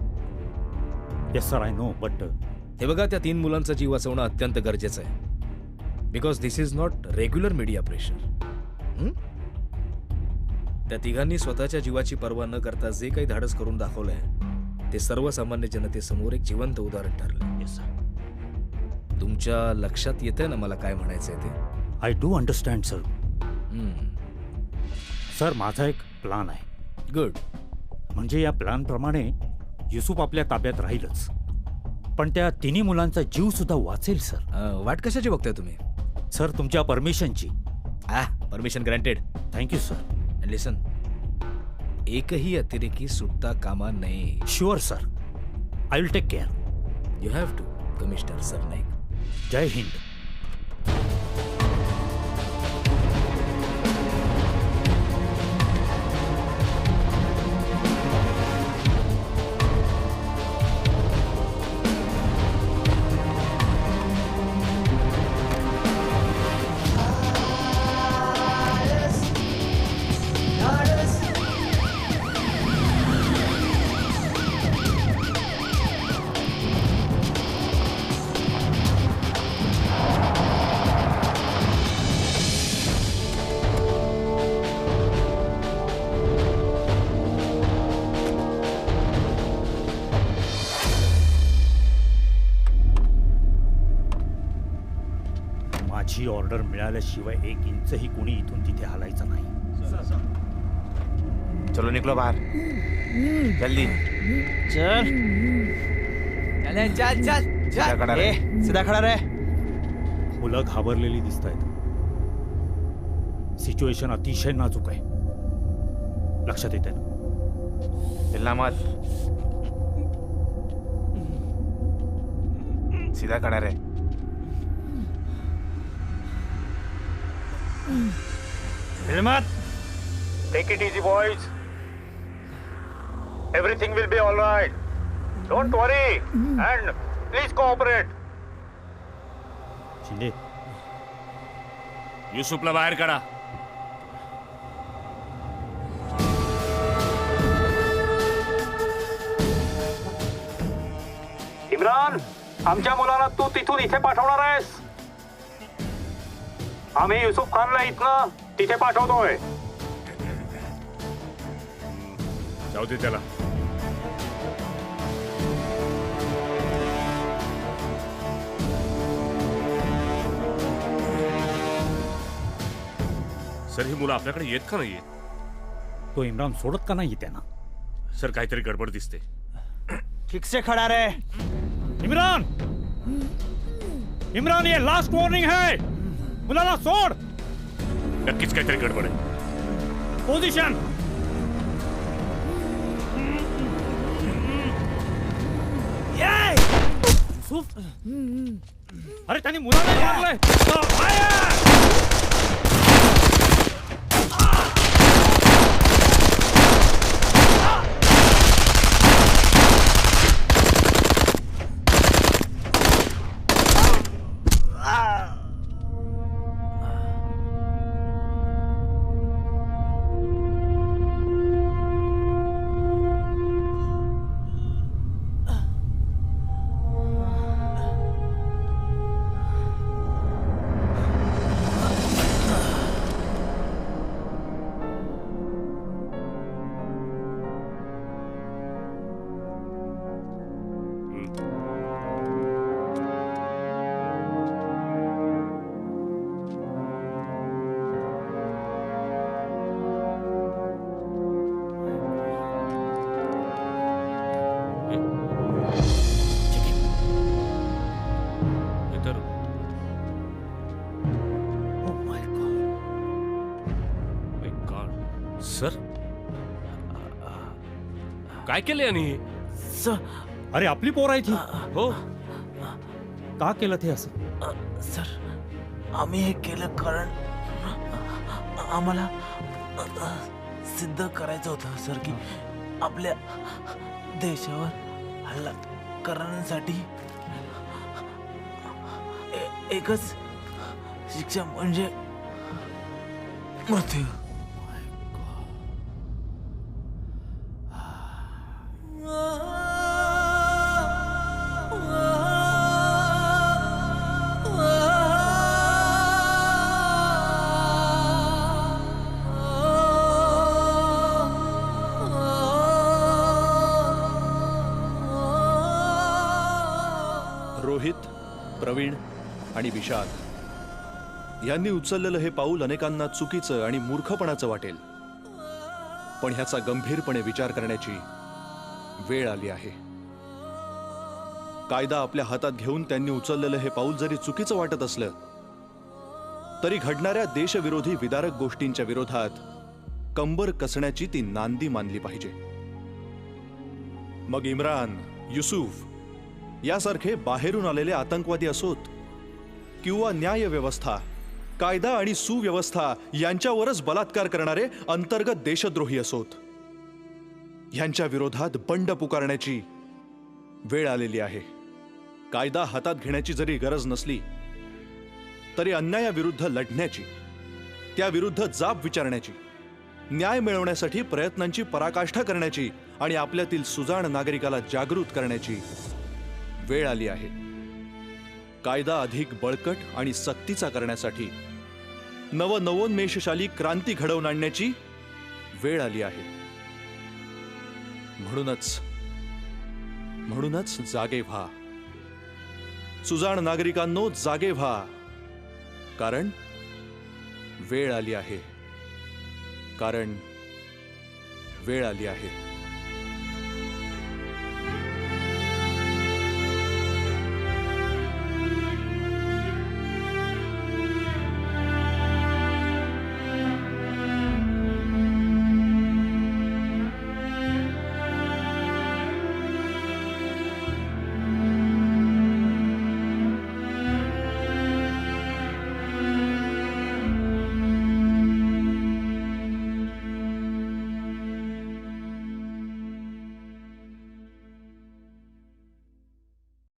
Yes sir I no. But हे बघा, त्या 3 मुलांचा जीव वाचवणं अत्यंत गरजेचं आहे. Because this is not regular media pressure. त्या तिघांनी स्वतःच्या जीवाची पर्वा न करता जे काही धाडस करून दाखवलंय ते सर्वसामान्य जनतेसमोर एक जिवंत उदाहरण ठरलं. Yes sir. तुमच्या लक्षात येतंय ना मला काय म्हणायचंय ते? I do understand sir. Sir माझा एक प्लान आहे. गुड. म्हणजे या प्लॅन प्रमाणे युसुफ आपल्या ताब्यात राहीलच, पण त्या तिन्ही मुलांचा जीव सुद्धा वाचेल सर. वाट कशाची बघताय तुम्ही? सर तुमच्या परमिशनची. Permission granted. Thank you sir. Listen, एकही अतिरेकी सुटता कामा नये. Sure sir. I will take care. You have to commissioner Sarnaik. जय हिंद. माझी ऑर्डर मिळाल्याशिवाय 1 इंचही कोणी इथून तिथे हलायचं नाही. चलो निकलो बाहर. जल्दी चल. चल चल चल. सीधा खड़ा रहे. मुलं घाबरलेली दिसत आहेत. सिच्युएशन अतिशय नाजूक आहे. लक्षात येते ना? चिल्ला मत. सीधा खड़ा रहे. हिम्मत. Take it easy, boys. Everything will be all right. Don't worry. And please cooperate. Shinde. युसुफला बाहेर काढा. इम्रान, आमच्या मुलाला तू तिथून इथे पाठवणार आहेस? आम्ही युसुफ खानला इथनं तिथे पाठवतोय. जाऊ दे त्याला. सर ही मुलं आपल्याकडे येत का नाही येत? तो इम्रान सोडत का नाही त्यांना? सर काहीतरी गडबड दिसते. ठीक से खड़ा रहे. इम्रान. इम्रान ये लास्ट वॉर्निंग है. मुलाला सोड. नक्कीच काहीतरी गडबड आहे. पोझिशन. अरे त्यांनी मुलाला मारलंय. सर काय केले आणि अरे आपली पोर आहे ती. हो. का केलं ते असं? सर आम्ही हे केलं कारण आम्हाला सिद्ध करायचं होतं सर की आपल्या देशावर हल्ला करण्यासाठी एकच शिक्षा म्हणजे मृत्यू. रोहित, प्रवीण आणि विशाल यांनी उचललेलं हे पाऊल अनेकांना चुकीचं आणि मूर्खपणाचं वाटेल, पण ह्याचा गंभीरपणे विचार करण्याची वेळ आली आहे. कायदा आपल्या हातात घेऊन त्यांनी उचललेलं हे पाऊल जरी चुकीचं वाटत असलं तरी घडणाऱ्या देशविरोधी विदारक गोष्टींच्या विरोधात कंबर कसण्याची ती नांदी मानली पाहिजे. मग इम्रान, युसुफ यासारखे बाहेरून आलेले आतंकवादी असोत किंवा न्याय व्यवस्था, कायदा आणि सुव्यवस्था यांच्यावरच बलात्कार करणारे अंतर्गत देशद्रोही असोत, यांच्या विरोधात बंड पुकारण्याची वेळ आलेली आहे. कायदा हातात घेण्याची जरी गरज नसली तरी अन्यायाविरुद्ध लढण्याची, त्याविरुद्ध जाब विचारण्याची, न्याय मिळवण्यासाठी प्रयत्नांची पराकाष्ठा करण्याची आणि आपल्यातील सुजाण नागरिकाला जागृत करण्याची वेळ आली आहे. कायदा अधिक बळकट आणि सक्तीचा करण्यासाठी नवोन्मेषशाली क्रांती घडवून आणण्याची वेळ आली आहे. म्हणूनच जागे व्हा, सुजाण नागरिकांनो, जागे व्हा, कारण वेळ आली आहे.